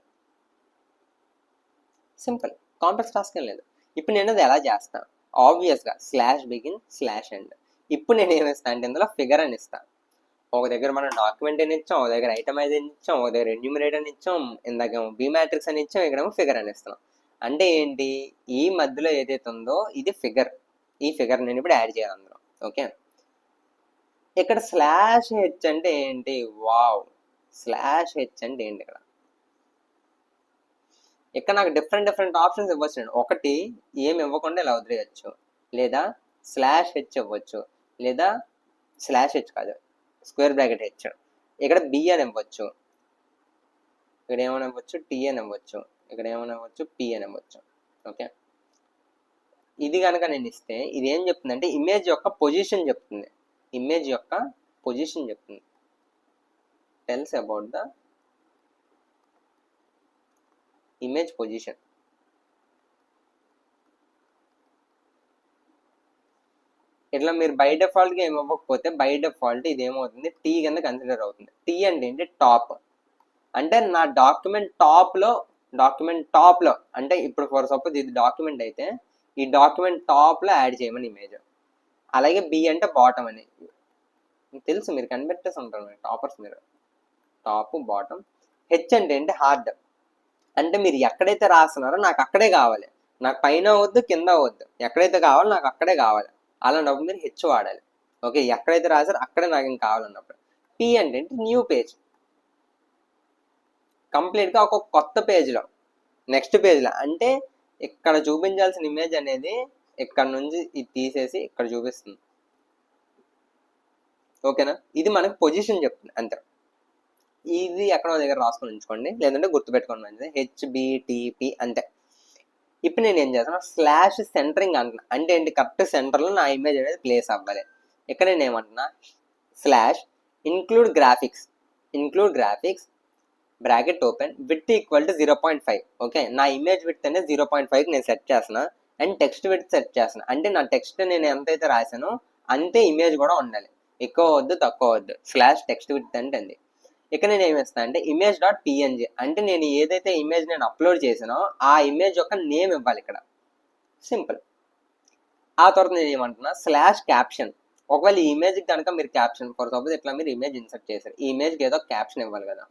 [SPEAKER 1] Simple, complex task ఏం లేదు. ఇప్పుడు నేను అది ఎలా చేస్తాను? ఆబ్వియస్గా స్లాష్ బిగిన్ స్లాష్ ఎండ్. ఇప్పుడు నేను ఏమిస్తాను అంటే ఇందులో ఫిగర్ అని ఇస్తాను. ఒక దగ్గర మనం డాక్యుమెంట్ అని ఇచ్చాం, ఒక దగ్గర ఐటమైజ్ అని ఇచ్చాం, ఒక దగ్గర ఎన్యూమరేట్ అని ఇచ్చాం, ఇందాకేమో బి మ్యాట్రిక్స్ అని ఇచ్చాం, ఇక్కడేమో ఫిగర్ అని ఇస్తున్నాం. అంటే ఏంటి, ఈ మధ్యలో ఏదైతే ఉందో ఇది ఫిగర్. ఈ ఫిగర్ నేను ఇప్పుడు యాడ్ చేయాలి అందులో. ఓకే, ఇక్కడ స్లాష్ హెచ్ అంటే ఏంటి? వావ్, స్లాష్ హెచ్ అంటే ఏంటి? ఇక్కడ నాకు డిఫరెంట్ ఆప్షన్స్ ఇవ్వచ్చు. నేను ఒకటి ఏమి ఇవ్వకుండా ఇలా వదిలేయచ్చు, లేదా స్లాష్ హెచ్ ఇవ్వచ్చు, లేదా స్లాష్ హెచ్ కాదు స్క్వేర్ బ్రాకెట్ హెచ్. ఇక్కడ బి అని ఇవ్వచ్చు, ఇక్కడ ఏమైనా ఇవ్వచ్చు టీ అని ఇవ్వచ్చు, ఇక్కడ ఏమైనా ఇవ్వచ్చు పి అని ఇవ్వచ్చు. ఓకే, ఇది కనుక నేను ఇస్తే ఇది ఏం చెప్తుందంటే ఇమేజ్ యొక్క పొజిషన్ చెప్తుంది. ఇమేజ్ యొక్క పొజిషన్ చెప్తుంది. Tells about the image position. ఇట్లా మీరు బై డిఫాల్ట్గా ఏమి ఇవ్వకపోతే బై డిఫాల్ట్ ఇది ఏమవుతుంది, టీ కింద కన్సిడర్ అవుతుంది. టీ అంటే ఏంటి, టాప్. అంటే నా డాక్యుమెంట్ టాప్లో అంటే ఇప్పుడు ఫర్ సపోజ్ ఇది డాక్యుమెంట్ అయితే ఈ డాక్యుమెంట్ టాప్లో యాడ్ చేయమని ఇమేజ్. అలాగే బి అంటే బాటమ్ అని తెలుసు, మీరు కనిపెట్టేసి ఉంటారు టాపర్స్ మీరు. Top bottom. హెచ్ అంటే ఏంటి, హార్డ్. అంటే మీరు ఎక్కడైతే రాస్తున్నారో నాకు అక్కడే కావాలి, నాకు పైన వద్దు కింద వద్దు, ఎక్కడైతే కావాలో నాకు అక్కడే కావాలి. అలాంటప్పుడు మీరు హెచ్ వాడాలి. ఓకే, ఎక్కడైతే రాసారో అక్కడే నాకు ఇంకా కావాలన్నప్పుడు. పి అంటే న్యూ పేజ్, కంప్లీట్గా ఒక కొత్త పేజ్లో నెక్స్ట్ పేజ్లో. అంటే ఇక్కడ చూపించాల్సిన ఇమేజ్ అనేది ఇక్కడ నుంచి ఇది తీసేసి ఇక్కడ చూపిస్తుంది. ఓకేనా, ఇది మనకు పొజిషన్ చెప్తుంది అంతే. ఇది ఎక్కడో దగ్గర రాసుకొని ఉంచుకోండి, లేదంటే గుర్తుపెట్టుకోండి మంచిది. హెచ్బిటిపి అంతే. ఇప్పుడు నేను ఏం చేస్తాను, స్లాష్ సెంటరింగ్ అంటున్నా. అంటే ఏంటి, కరెక్ట్ సెంటర్లో నా ఇమేజ్ అనేది ప్లేస్ అవ్వాలి. ఇక్కడ నేను ఏమంటున్నా, slash include graphics bracket open with equal to 0.5. Okay, నా ఇమేజ్ విత్ అనేది 0.5కి నేను సెట్ చేస్తున్నా. అండ్ టెక్స్ట్ విత్ సెట్ చేస్తున్నా. అంటే నా టెక్స్ట్ నేను ఎంతైతే రాసానో అంతే ఇమేజ్ కూడా ఉండాలి, ఎక్కువ వద్దు తక్కువ వద్దు. స్లాష్ టెక్స్ట్ విత్ అంటే అండి. ఇక్కడ నేను ఏమిస్తాను అంటే ఇమేజ్ డాట్ పిఎన్జీ. అంటే నేను ఏదైతే ఇమేజ్ నేను అప్లోడ్ చేసానో ఆ ఇమేజ్ యొక్క నేమ్ ఇవ్వాలి ఇక్కడ. సింపుల్. ఆ తర్వాత నేను ఏమంటున్నా, స్లాష్ క్యాప్షన్. ఒకవేళ ఈ ఇమేజ్కి కనుక మీరు క్యాప్షన్ ఫర్ సపోజ్ ఇట్లా మీరు ఇమేజ్ ఇన్సర్ట్ చేశారు, ఈ ఇమేజ్కి ఏదో క్యాప్షన్ ఇవ్వాలి కదా.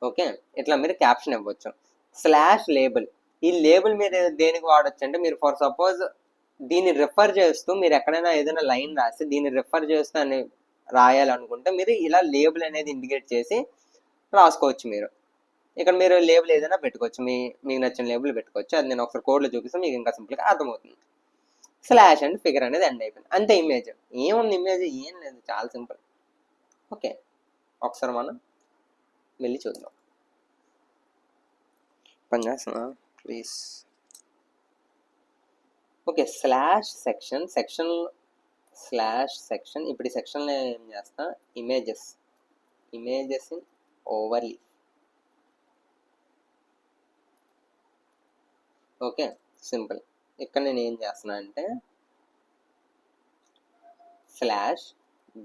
[SPEAKER 1] ఓకే, ఇట్లా మీరు క్యాప్షన్ ఇవ్వచ్చు. స్లాష్ లేబుల్, ఈ లేబుల్ మీరు దేనికి వాడచ్చు అంటే, మీరు ఫర్ సపోజ్ దీన్ని రిఫర్ చేస్తూ మీరు ఎక్కడైనా ఏదైనా లైన్ రాసి దీన్ని రిఫర్ చేస్తూ అని రాయాలనుకుంటే మీరు ఇలా లేబుల్ అనేది ఇండికేట్ చేసి రాసుకోవచ్చు. మీరు ఇక్కడ మీరు లేబుల్ ఏదైనా పెట్టుకోవచ్చు, మీకు నచ్చిన లేబుల్ పెట్టుకోవచ్చు. అది నేను ఒకసారి కోడ్లో చూపిస్తే మీకు ఇంకా సింపుల్గా అర్థమవుతుంది. స్లాష్ అండ్ ఫిగర్ అనేది ఎండ్ అయిపోయింది, అంతే. ఇమేజ్ ఏముంది, ఇమేజ్ ఏం లేదు, చాలా సింపుల్. ఓకే, ఒకసారి మనం వెళ్ళి చూద్దాం. పని చేస్తున్నా please. Okay, slash section slash section. ఇప్పుడు ఈ సెక్షన్లో ఏం చేస్తా, images in overly. Okay, simple. ఇక్కడ నేను ఏం చేస్తున్నా అంటే స్లాష్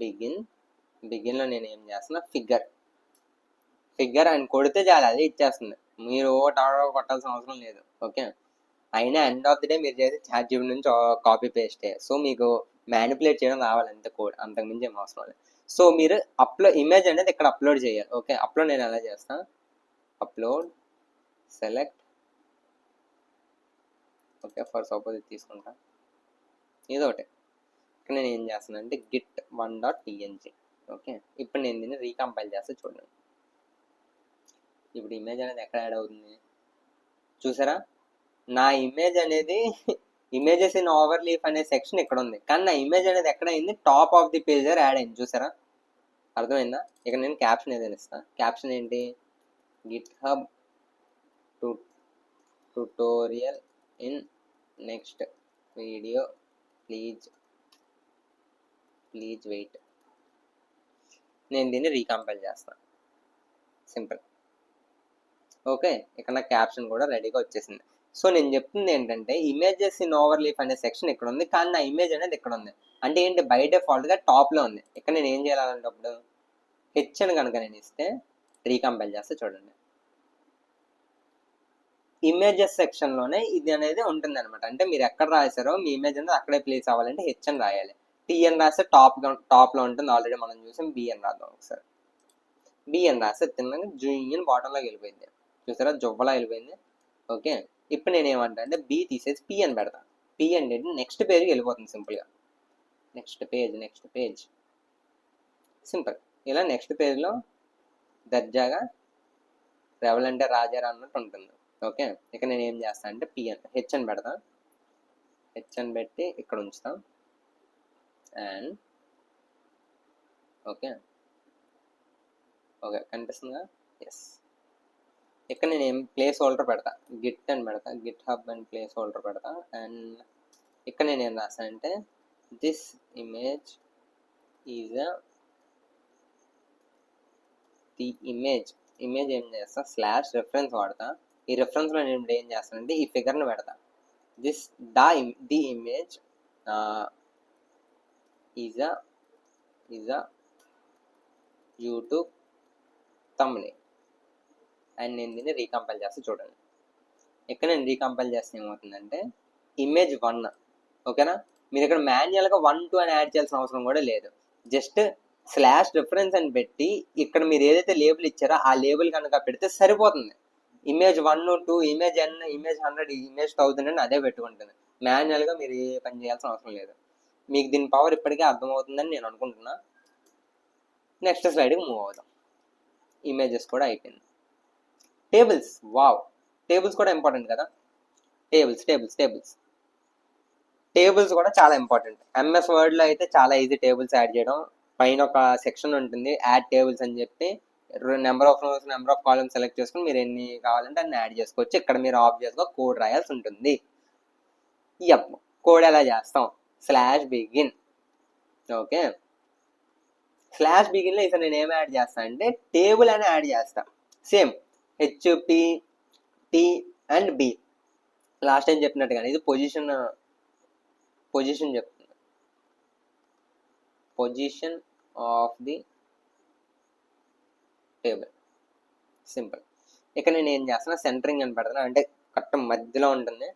[SPEAKER 1] బిగిన్లో నేను ఏం చేస్తున్నా, ఫిగర్ అని కొడితే చాలు, అదే ఇచ్చేస్తుంది. మీరు కొట్టాల్సిన అవసరం లేదు. ఓకే, అయినా ఎండ్ ఆఫ్ ది డే మీరు చేసి ChatGPT నుంచి కాపీ పేస్టే. సో మీకు మ్యానిపులేట్ చేయడం రావాలి అంతే, కోడ్, అంతకుమించి ఏం అవసరం లేదు. సో మీరు ఇమేజ్ అనేది ఇక్కడ అప్లోడ్ చేయాలి. ఓకే, అప్లోడ్ నేను ఎలా చేస్తాను, upload select. Okay, for suppose ఇది తీసుకుంటా, ఏదో ఒకటి. ఇక్కడ నేను ఏం చేస్తాను అంటే git1.png. ఓకే, ఇప్పుడు నేను దీన్ని రీకంపైల్ చేస్తే చూడండి. ఇప్పుడు ఇమేజ్ అనేది ఎక్కడ యాడ్ అవుతుంది చూసారా, నా ఇమేజ్ అనేది ఇమేజెస్ ఇన్ ఓవర్లీఫ్ అనే సెక్షన్ ఇక్కడ ఉంది, కానీ నా ఇమేజ్ అనేది ఎక్కడ అయింది, top of the page add అయింది. చూసారా, అర్థమైందా? ఇక నేను క్యాప్షన్ ఏదైనా ఇస్తాను. క్యాప్షన్ ఏంటి, GitHub tutorial in next video please wait. నేను దీన్ని రీకంపైల్ చేస్తాను, సింపుల్. ఓకే, ఇక్కడ నా క్యాప్షన్ కూడా రెడీగా వచ్చేసింది. సో నేను చెప్తుంది ఏంటంటే, ఇమేజెస్ ఇన్ ఓవర్లీఫ్ అనే సెక్షన్ ఇక్కడ ఉంది, కానీ నా ఇమేజ్ అనేది ఇక్కడ ఉంది. అంటే ఏంటి, బై డిఫాల్ట్గా టాప్లో ఉంది. ఇక్కడ నేను ఏం చేయాలంటప్పుడు హెచ్ అని కనుక నేను ఇస్తే రీకంపైల్ చేస్తే చూడండి, ఇమేజెస్ సెక్షన్లోనే ఇది అనేది ఉంటుంది అనమాట. అంటే మీరు ఎక్కడ రాశారో మీ ఇమేజ్ అనేది అక్కడే ప్లేస్ అవ్వాలంటే హెచ్ అని రాయాలి. టీ అని రాస్తే టాప్లో ఉంటుంది, ఆల్రెడీ మనం చూసాం. బి అని రాద్దాం ఒకసారి. బి అని రాస్తే తిన్నాక జూయిన్ బాటంలోకి వెళ్ళిపోయింది. చూసారా, జొవ్వలా వెళ్ళిపోయింది. ఓకే, ఇప్పుడు నేను ఏమంటా అంటే బి తీసేసి పి అని పెడతాను. పి అంటే నెక్స్ట్ పేజ్కి వెళ్ళిపోతుంది సింపుల్గా. Next page simple. ఇలా నెక్స్ట్ పేజ్లో దర్జాగా రెవల్ అంటే రాజారా అన్నట్టు ఉంటుంది. ఓకే, ఇక నేను ఏం చేస్తాను అంటే హెచ్ అని పెడతాను. హెచ్ అని పెట్టి ఇక్కడ ఉంచుతాం. అండ్ ఓకే కనిపిస్తుందా? ఎస్. ఇక్కడ నేను ఏం ప్లేస్ హోల్డర్ పెడతా, గిట్ అని పెడతా, గిట్ హబ్ అని ప్లేస్ హోల్డర్ పెడతా. అండ్ ఇక్కడ నేను ఏం రాస్తానంటే this image is the image ఏం చేస్తా, స్లాష్ రెఫరెన్స్ వాడతా. ఈ రెఫరెన్స్లో నేను ఇప్పుడు ఏం చేస్తానంటే ఈ ఫిగర్ని పెడతా. The image is a YouTube thumbnail. And నేను దీన్ని రీకంపైల్ చేస్తే చూడండి, ఇక్కడ నేను రీకంపైల్ చేస్తే ఏమవుతుందంటే ఇమేజ్ 1. ఓకేనా, మీరు ఇక్కడ మాన్యువల్గా 1, 2 అని యాడ్ చేయాల్సిన అవసరం కూడా లేదు. జస్ట్ స్లాష్ రిఫరెన్స్ అని పెట్టి ఇక్కడ మీరు ఏదైతే లేబుల్ ఇచ్చారో ఆ లేబుల్ కనుక పెడితే సరిపోతుంది. Image 1, 2, image n, image 100, image 1000 అని అదే పెట్టుకుంటుంది. మాన్యువల్గా మీరు ఏ పని చేయాల్సిన అవసరం లేదు. మీకు దీని పవర్ ఇప్పటికే అర్థమవుతుందని నేను అనుకుంటున్నా. నెక్స్ట్ స్లైడ్కి మూవ్ అవుదాం. ఇమేజెస్ కూడా అయిపోయింది. టేబుల్స్, వావ్, టేబుల్స్ కూడా ఇంపార్టెంట్ కదా. టేబుల్స్ కూడా చాలా ఇంపార్టెంట్. MS వర్డ్లో అయితే చాలా ఈజీ టేబుల్స్ యాడ్ చేయడం. పైన ఒక సెక్షన్ ఉంటుంది, యాడ్ టేబుల్స్ అని చెప్పి. Number of rose, number of columns select చేసుకుని మీరు ఎన్ని కావాలంటే అన్ని యాడ్ చేసుకోవచ్చు. ఇక్కడ మీరు ఆబ్వియస్గా కోడ్ రాయాల్సి ఉంటుంది. కోడ్ ఎలా చేస్తాం, స్లాష్ బిగిన్. ఓకే, స్లాష్ బిగిన్లో ఇక్కడ నేను ఏం యాడ్ చేస్తాను అంటే టేబుల్ అని యాడ్ చేస్తా. Same HPT and B last time చెప్పినట్టుగానే ఇది పొజిషన్ చెప్తుంది, position of the table. Simple. ఇక్కడ నేను ఏం చేస్తున్నా, సెంటరింగ్ అని పెడతాను, అంటే కరెక్ట్ మధ్యలో ఉంటుంది.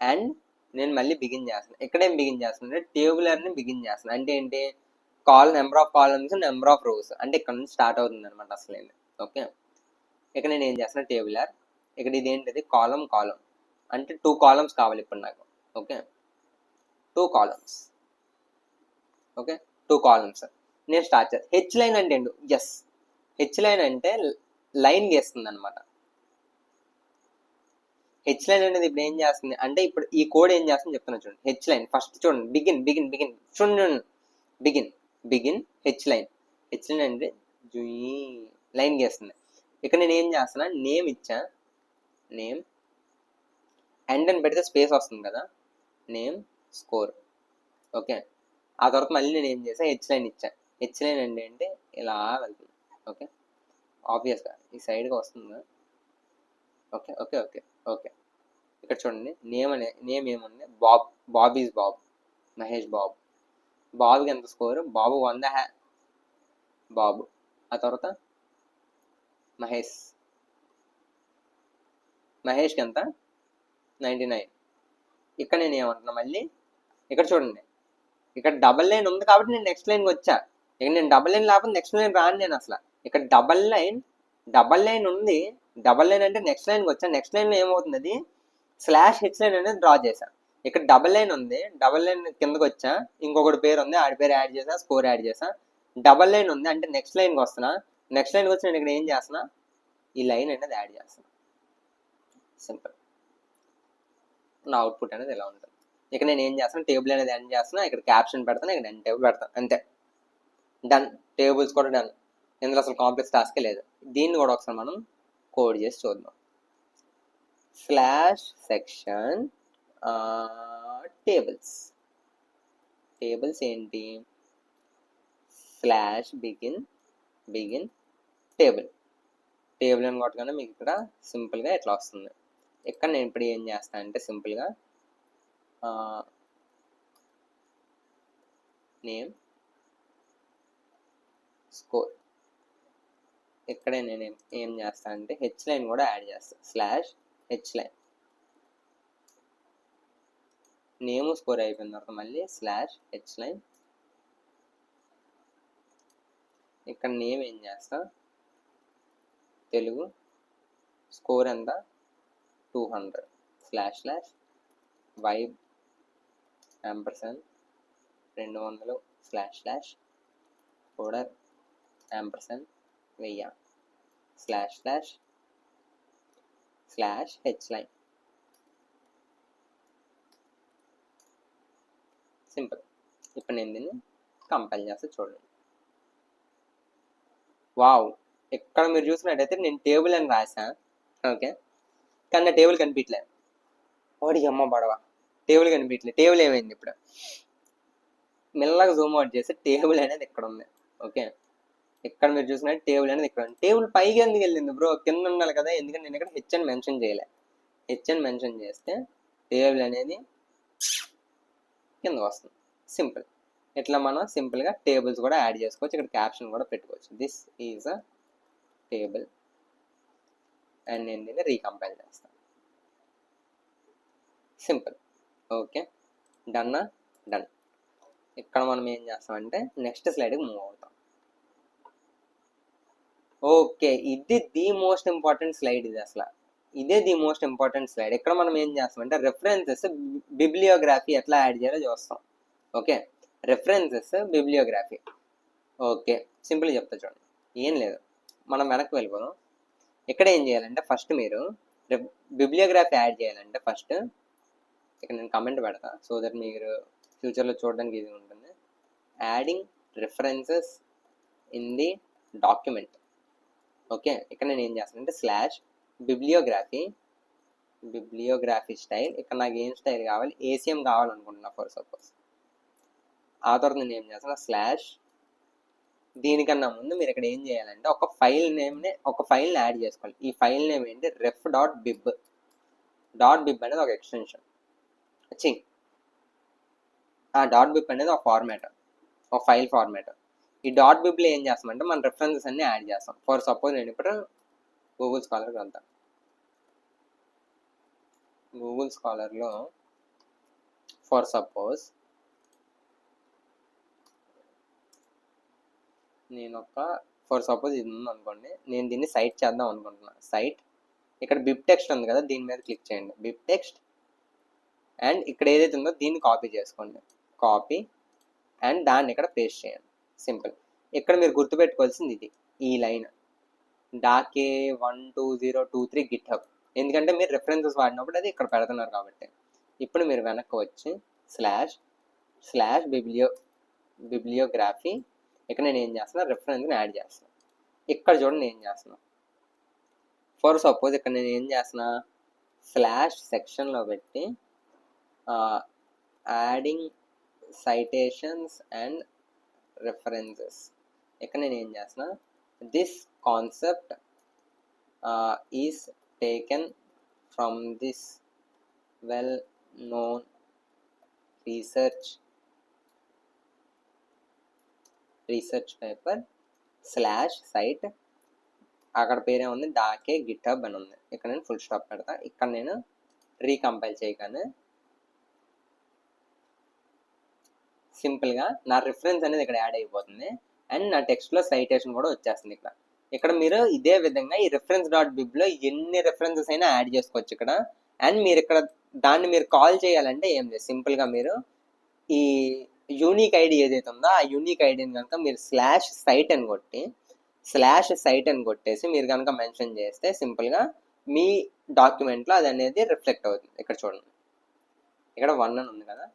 [SPEAKER 1] అండ్ నేను మళ్ళీ బిగిన్ చేస్తాను. ఇక్కడేం బిగిన్ చేస్తున్నా అంటే టేబులర్ని బిగిన్ చేస్తాను. అంటే ఏంటి, number of columns, number of rose, అంటే ఇక్కడ నుంచి స్టార్ట్ అవుతుంది అనమాట అసలు. ఓకే, ఇక్కడ నేను ఏం చేస్తున్నా టేబులర్, ఇక్కడ ఇది ఏంటిది కాలం అంటే 2 కాలమ్స్ కావాలి ఇప్పుడు నాకు. Okay 2 columns. ఓకే 2 కాలమ్స్ నేను స్టార్ట్ చేస్తాను. హెచ్ లైన్ అంటే ఏంటి? ఎస్, హెచ్ లైన్ అంటే లైన్ గీస్తుంది అనమాట. హెచ్ లైన్ అనేది ఇప్పుడు ఏం చేస్తుంది అంటే ఇప్పుడు ఈ కోడ్ ఏం చేస్తుంది చెప్తున్నా చూడండి. హెచ్ లైన్ ఫస్ట్ చూడండి, బిగిన్ చూడండి, బిగిన్ హెచ్ లైన్ అంటే లైన్ గీస్తుంది. ఇక్కడ నేను ఏం చేస్తున్నా, నేమ్ ఇచ్చా, నేమ్ ఎండ్ అని పెడితే స్పేస్ వస్తుంది కదా, నేమ్ స్కోర్. ఓకే ఆ తర్వాత మళ్ళీ నేను ఏం చేసా, హెచ్ లైన్ ఇచ్చా. హెచ్ లైన్ అంటే ఇలా వెళ్తుంది. ఓకే ఆబ్వియస్గా ఈ సైడ్గా వస్తుంది. ఓకే ఓకే ఓకే ఓకే ఇక్కడ చూడండి, నేమ్ ఏముంది, Bob is Bob, Mahesh Babu. బాబుకి ఎంత స్కోరు, బాబు 100, బాబు. ఆ తర్వాత మహేష్కి ఎంత, 99. ఇక్కడ నేను ఏమంటున్నా మళ్ళీ, ఇక్కడ చూడండి, ఇక్కడ డబల్ లైన్ ఉంది కాబట్టి నేను నెక్స్ట్ లైన్కి వచ్చా. ఇక్కడ నేను డబల్ లైన్ లేకపోతే నెక్స్ట్ లైన్ రాను నేను అసలు. ఇక్కడ డబల్ లైన్ ఉంది, డబల్ లైన్ అంటే నెక్స్ట్ లైన్కి వచ్చా. నెక్స్ట్ లైన్లో ఏమవుతుంది, అది స్లాష్ హెచ్ లైన్ అనేది డ్రా చేశా. ఇక్కడ డబల్ లైన్ ఉంది, డబల్ లైన్ కిందకి వచ్చా, ఇంకొకటి పేరు ఉంది, ఆడి పేరు యాడ్ చేసా, స్కోర్ యాడ్ చేసా. డబల్ లైన్ ఉంది అంటే నెక్స్ట్ లైన్కి వస్తున్నా. నెక్స్ట్ లైన్కి వచ్చి నేను ఇక్కడ ఏం చేస్తున్నా, ఈ లైన్ అనేది యాడ్ చేస్తున్నా. సింపుల్. నా అవుట్పుట్ అనేది ఎలా ఉంటుంది. ఇక్కడ నేను ఏం చేస్తాను, టేబుల్ అనేది ఎండ్ చేస్తున్నా, ఇక్కడ క్యాప్షన్ పెడతాను, ఇక్కడ ఎండ్ టేబుల్ పెడతాను, అంతే. డన్. టేబుల్స్ కూడా డన్. ఇందులో అసలు కాంప్లెక్స్ టాస్కే లేదు. దీన్ని కూడా ఒకసారి మనం కోడ్ చేసి చూద్దాం. స్లాష్ సెక్షన్ టేబుల్స్ ఏంటి, స్లాష్ బిగిన్ టేబుల్ అని కొట్టగానే మీకు ఇక్కడ సింపుల్గా ఎట్లా వస్తుంది. ఇక్కడ నేను ఇప్పుడు ఏం చేస్తాను అంటే సింపుల్గా నేమ్ స్కోర్. ఇక్కడే నేను ఏం చేస్తాను అంటే హెచ్ లైన్ కూడా యాడ్ చేస్తాను, slash H line. Name score అయిపోయిన తర్వాత మళ్ళీ స్లాష్ హెచ్ లైన్. ఇక్కడ నేమ్ ఏం చేస్తా, తెలుగు, స్కోర్ ఎంత 200, slash vibe యాంపర్సన్ 200, slash కోడర్ యాంపర్సన్ 1000, slash H line. Simple. ఇప్పుడు నేను దీన్ని కంపైల్ చేస్తే చూడండి. వావ్, ఇక్కడ మీరు చూసినట్టయితే నేను టేబుల్ అని రాసా. ఓకే కానీ నా టేబుల్ కనిపించలేదు. ఓడి అమ్మ బడవా, టేబుల్ కనిపించలేదు. టేబుల్ ఏమైంది ఇప్పుడు, మెల్లగా జూమ్ అవుట్ చేస్తే టేబుల్ అనేది ఇక్కడ ఉంది. ఓకే ఇక్కడ మీరు చూసినట్టు టేబుల్ అనేది ఇక్కడ ఉంది. టేబుల్ పైకి ఎందుకు వెళ్ళింది బ్రో, కింద ఉండాలి కదా. ఎందుకంటే నేను ఇక్కడ హెచ్ అని మెన్షన్ చేయలే. హెచ్ అని మెన్షన్ చేస్తే టేబుల్ అనేది కిందకు వస్తుంది. సింపుల్. ఇట్లా మనం సింపుల్గా టేబుల్స్ కూడా యాడ్ చేసుకోవచ్చు. ఇక్కడ క్యాప్షన్ కూడా పెట్టుకోవచ్చు, this is a table. And నేను దీన్ని రీకంపైల్ చేస్తాను. సింపుల్. Okay done. ఇక్కడ మనం ఏం చేస్తామంటే నెక్స్ట్ స్లైడ్కి మూవ్ అవుతాం. ఓకే ఇది ది మోస్ట్ ఇంపార్టెంట్ స్లైడ్. ఇది అసలు ఇదే ది మోస్ట్ ఇంపార్టెంట్ స్లైడ్. ఇక్కడ మనం ఏం చేస్తామంటే రెఫరెన్సెస్ బిబ్లియోగ్రఫీ ఎట్లా యాడ్ చేయాలో చూస్తాం. Okay references bibliography. Okay simple చెప్తా చూడండి, ఏం లేదు, మనం వెనక్కి వెళ్ళిపోదాం. ఇక్కడ ఏం చేయాలంటే ఫస్ట్ మీరు బిబ్లియోగ్రఫీ యాడ్ చేయాలంటే ఫస్ట్ ఇక్కడ నేను కమెంట్ పెడతా, సో దట్ మీరు ఫ్యూచర్లో చూడడానికి ఇది ఉంటుంది. Adding references in the document. Okay ఇక్కడ నేను ఏం చేస్తానంటే స్లాష్ బిబ్లియోగ్రఫీ స్టైల్. ఇక్కడ నాకు ఏం స్టైల్ కావాలి, ఏసీఎం కావాలనుకుంటున్నా ఫర్ సపోజ్. ఆ తర్వాత నేను ఏం చేస్తాను స్లాష్, దీనికన్నా ముందు మీరు ఇక్కడ ఏం చేయాలంటే ఒక ఫైల్ని యాడ్ చేసుకోవాలి. ఈ ఫైల్ నేమ్ ఏంటి, ref.bib అనేది ఒక ఎక్స్టెన్షన్. ఆ .bib అనేది ఒక ఫార్మాట్, ఒక ఫైల్ ఫార్మాట్. ఈ .bibలో ఏం చేస్తామంటే మన రెఫరెన్సెస్ అన్ని యాడ్ చేస్తాం. ఫర్ సపోజ్ నేను ఇప్పుడు గూగుల్ స్కాలర్కి వెళ్తాను. గూగుల్ స్కాలర్లో ఫర్ సపోజ్ నేను ఒక ఫర్ సపోజ్ ఇది ఉంది అనుకోండి, నేను దీన్ని సైట్ చేద్దాం అనుకుంటున్నాను. సైట్, ఇక్కడ బిబ్ టెక్స్ట్ ఉంది కదా, దీని మీద క్లిక్ చేయండి. బిబ్ టెక్స్ట్ అండ్ ఇక్కడ ఏదైతే ఉందో దీన్ని కాపీ చేసుకోండి. కాపీ అండ్ దాన్ని ఇక్కడ పేస్ట్ చేయండి. సింపుల్. ఇక్కడ మీరు గుర్తుపెట్టుకోవాల్సింది ఇది, ఈ లైన్ డాకే 12023 గిట్హబ్. ఎందుకంటే మీరు రెఫరెన్సెస్ వాడినప్పుడు అది ఇక్కడ పెడుతున్నారు కాబట్టి. ఇప్పుడు మీరు వెనక్కి వచ్చి // బిబ్లియోగ్రఫీ, ఇక్కడ నేను ఏం చేస్తున్నా, రెఫరెన్స్ని యాడ్ చేస్తున్నా. ఇక్కడ చూడండి ఏం చేస్తున్నా. ఫర్ సపోజ్ ఇక్కడ నేను ఏం చేస్తున్నా, స్లాష్ సెక్షన్లో పెట్టి యాడింగ్ సైటేషన్స్ అండ్ రెఫరెన్సెస్. ఇక్కడ నేను ఏం చేస్తున్నా, this concept is taken from this well known research paper /site, అక్కడ పేరే ఉంది డాకే గిట్హబ్ అని ఉంది. ఇక్కడ నేను ఫుల్ స్టాప్ పెడతా. ఇక్కడ నేను రీకంపైల్ చేయగానే సింపుల్గా నా రిఫరెన్స్ అనేది ఇక్కడ యాడ్ అయిపోతుంది అండ్ నా టెక్స్ట్లో సైటేషన్ కూడా వచ్చేస్తుంది. ఇక్కడ మీరు ఇదే విధంగా ఈ రెఫరెన్స్ డాట్ బిబ్లో ఎన్ని రెఫరెన్సెస్ అయినా యాడ్ చేసుకోవచ్చు ఇక్కడ. అండ్ మీరు ఇక్కడ దాన్ని మీరు కాల్ చేయాలంటే ఏం లేదు, సింపుల్గా మీరు ఈ యూనిక్ ఐడి ఏదైతే ఉందో ఆ యూనిక్ ఐడిని కనుక మీరు /site అని కొట్టి /site అని కొట్టేసి మీరు కనుక మెన్షన్ చేస్తే సింపుల్గా మీ డాక్యుమెంట్లో అది అనేది రిఫ్లెక్ట్ అవుతుంది. ఇక్కడ చూడండి, ఇక్కడ 1 అని ఉంది కదా,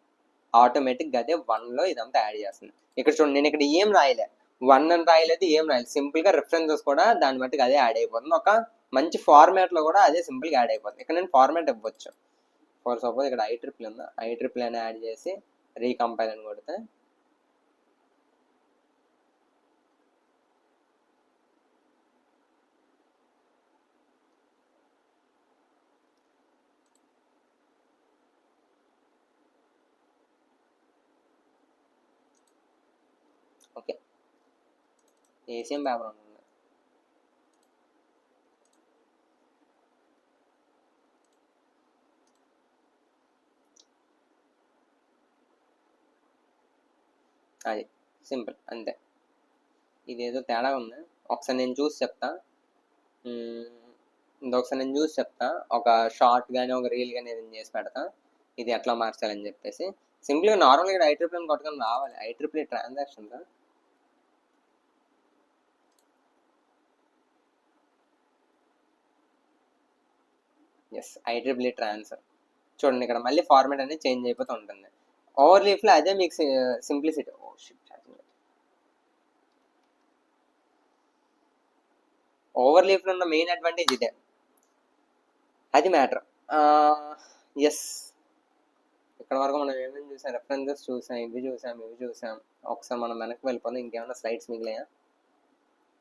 [SPEAKER 1] ఆటోమేటిక్గా అదే 1లో ఇదంతా యాడ్ చేస్తుంది. ఇక్కడ చూడండి, నేను ఇక్కడ ఏం రాయలే, 1 అని రాయలేదు, ఏం రాయలేదు. సింపుల్గా రెఫరెన్సెస్ కూడా దాన్ని బట్టి అదే యాడ్ అయిపోతుంది. ఒక మంచి ఫార్మాట్లో కూడా అదే సింపుల్గా యాడ్ అయిపోతుంది. ఇక్కడ నేను ఫార్మాట్ ఇవ్వచ్చు. ఫర్ సపోజ్ ఇక్కడ IEEE ఉందా, IEEE అని యాడ్ చేసి రీకంపైల్ అని కొడితే ఓకే, ఏసిఎం పేపర్ ఉంటుంది. అది సింపుల్ అంతే. ఇదేదో తేడా ఉంది, ఒకసారి నేను చూసి చెప్తా. ఇంకొకసారి నేను చూసి చెప్తా, ఒక షార్ట్ కానీ ఒక రీల్ కానీ ఏదైనా చేసి పెడతా ఇది ఎట్లా మార్చాలని చెప్పేసి. సింపుల్గా నార్మల్గా IEEE అని కొట్టుకొని రావాలి. IEEE ట్రాన్సాక్షన్స్, ఎస్ IEEE ట్రాన్స్. చూడండి ఇక్కడ మళ్ళీ ఫార్మాట్ అనేది చేంజ్ అయిపోతూ ఉంటుంది. ఓవర్ లీఫ్లో అదే మీకు సింప్లిసిటీ. ఓవర్ లీఫ్లో ఉన్న మెయిన్ అడ్వాంటేజ్ ఇదే, అది మ్యాటర్. ఎస్, ఇక్కడ వరకు మనం ఏమేమి చూసాం, రెఫరెన్సెస్ చూసాం, ఇవి చూసాం. ఒకసారి మనం వెనక్కి వెళ్ళిపోతాం. ఇంకేమైనా స్లైడ్స్ మిగిలాయా?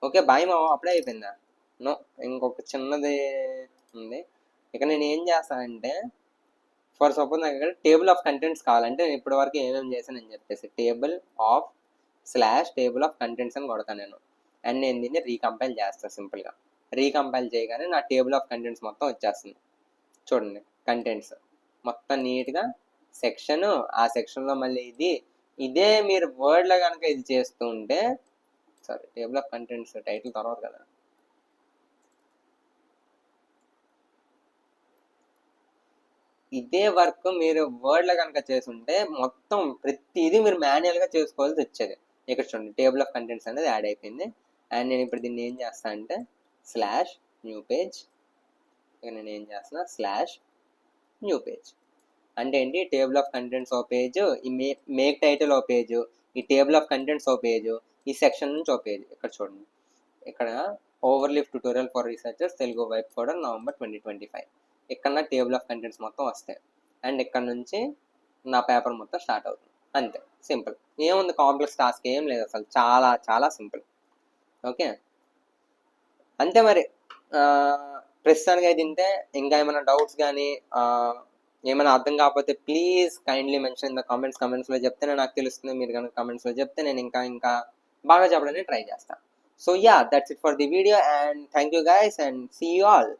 [SPEAKER 1] ఓకే, బాయ్ మామ, అప్పుడే అయిపోయిందా? నో, ఇంకొక చిన్నది ఉంది. ఇక నేను ఏం చేస్తానంటే, ఫర్ సపోజ్ నాకు ఇక్కడ టేబుల్ ఆఫ్ కంటెంట్స్ కావాలంటే నేను ఇప్పటి వరకు ఏమేమి చేశానని చెప్పేసి టేబుల్ ఆఫ్ కంటెంట్స్ అని కొడతాను నేను. అండ్ నేను దీన్ని రీకంపైల్ చేస్తాను. సింపుల్గా రీకంపైల్ చేయగానే నా టేబుల్ ఆఫ్ కంటెంట్స్ మొత్తం వచ్చేస్తుంది. చూడండి, కంటెంట్స్ మొత్తం నీట్గా సెక్షన్, ఆ సెక్షన్లో మళ్ళీ ఇదే మీరు వర్డ్లో కనుక ఇది చేస్తూ ఉంటే, sorry table of contents title తర్వాత కదా, ఇదే వర్క్ మీరు వర్డ్లో కనుక చేసుంటే మొత్తం ప్రతిదీ మీరు మాన్యువల్గా చేసుకోవాల్సి వచ్చేది. ఇక్కడ చూడండి, టేబుల్ ఆఫ్ కంటెంట్స్ అనేది యాడ్ అయిపోయింది. అండ్ నేను ఇప్పుడు దీన్ని ఏం చేస్తాను అంటే /new page, ఇక నేను ఏం చేస్తున్నా /new page అంటే ఏంటి, టేబుల్ ఆఫ్ కంటెంట్స్ ఓ పేజ్, ఈ మేక్ టైటిల్ ఓ పేజ్, ఈ టేబుల్ ఆఫ్ కంటెంట్స్ ఓ పేజ్, ఈ సెక్షన్ నుంచి ఓ పేజ్. ఇక్కడ చూడండి, ఇక్కడ Overleaf tutorial for researchers Telugu vibe coder November 2025. ఇక్కడ నా టేబుల్ ఆఫ్ కంటెంట్స్ మొత్తం వస్తాయి. అండ్ ఇక్కడ నుంచి నా పేపర్ మొత్తం స్టార్ట్ అవుతుంది. అంతే, సింపుల్. ఏముంది కాంప్లెక్స్ టాస్క్ ఏం లేదు అసలు, చాలా చాలా సింపుల్. ఓకే, అంతే మరి. ప్రస్తుతానికి అయితే ఇంతే. ఇంకా ఏమైనా డౌట్స్ కానీ ఏమైనా అర్థం కాకపోతే please kindly mention in the కమెంట్స్లో చెప్తేనే నాకు తెలుస్తుంది. మీరు కనుక కమెంట్స్లో చెప్తే నేను ఇంకా బాగా చెప్పడానికి ట్రై చేస్తాను. So yeah, that's it for the video and thank you guys and see you all.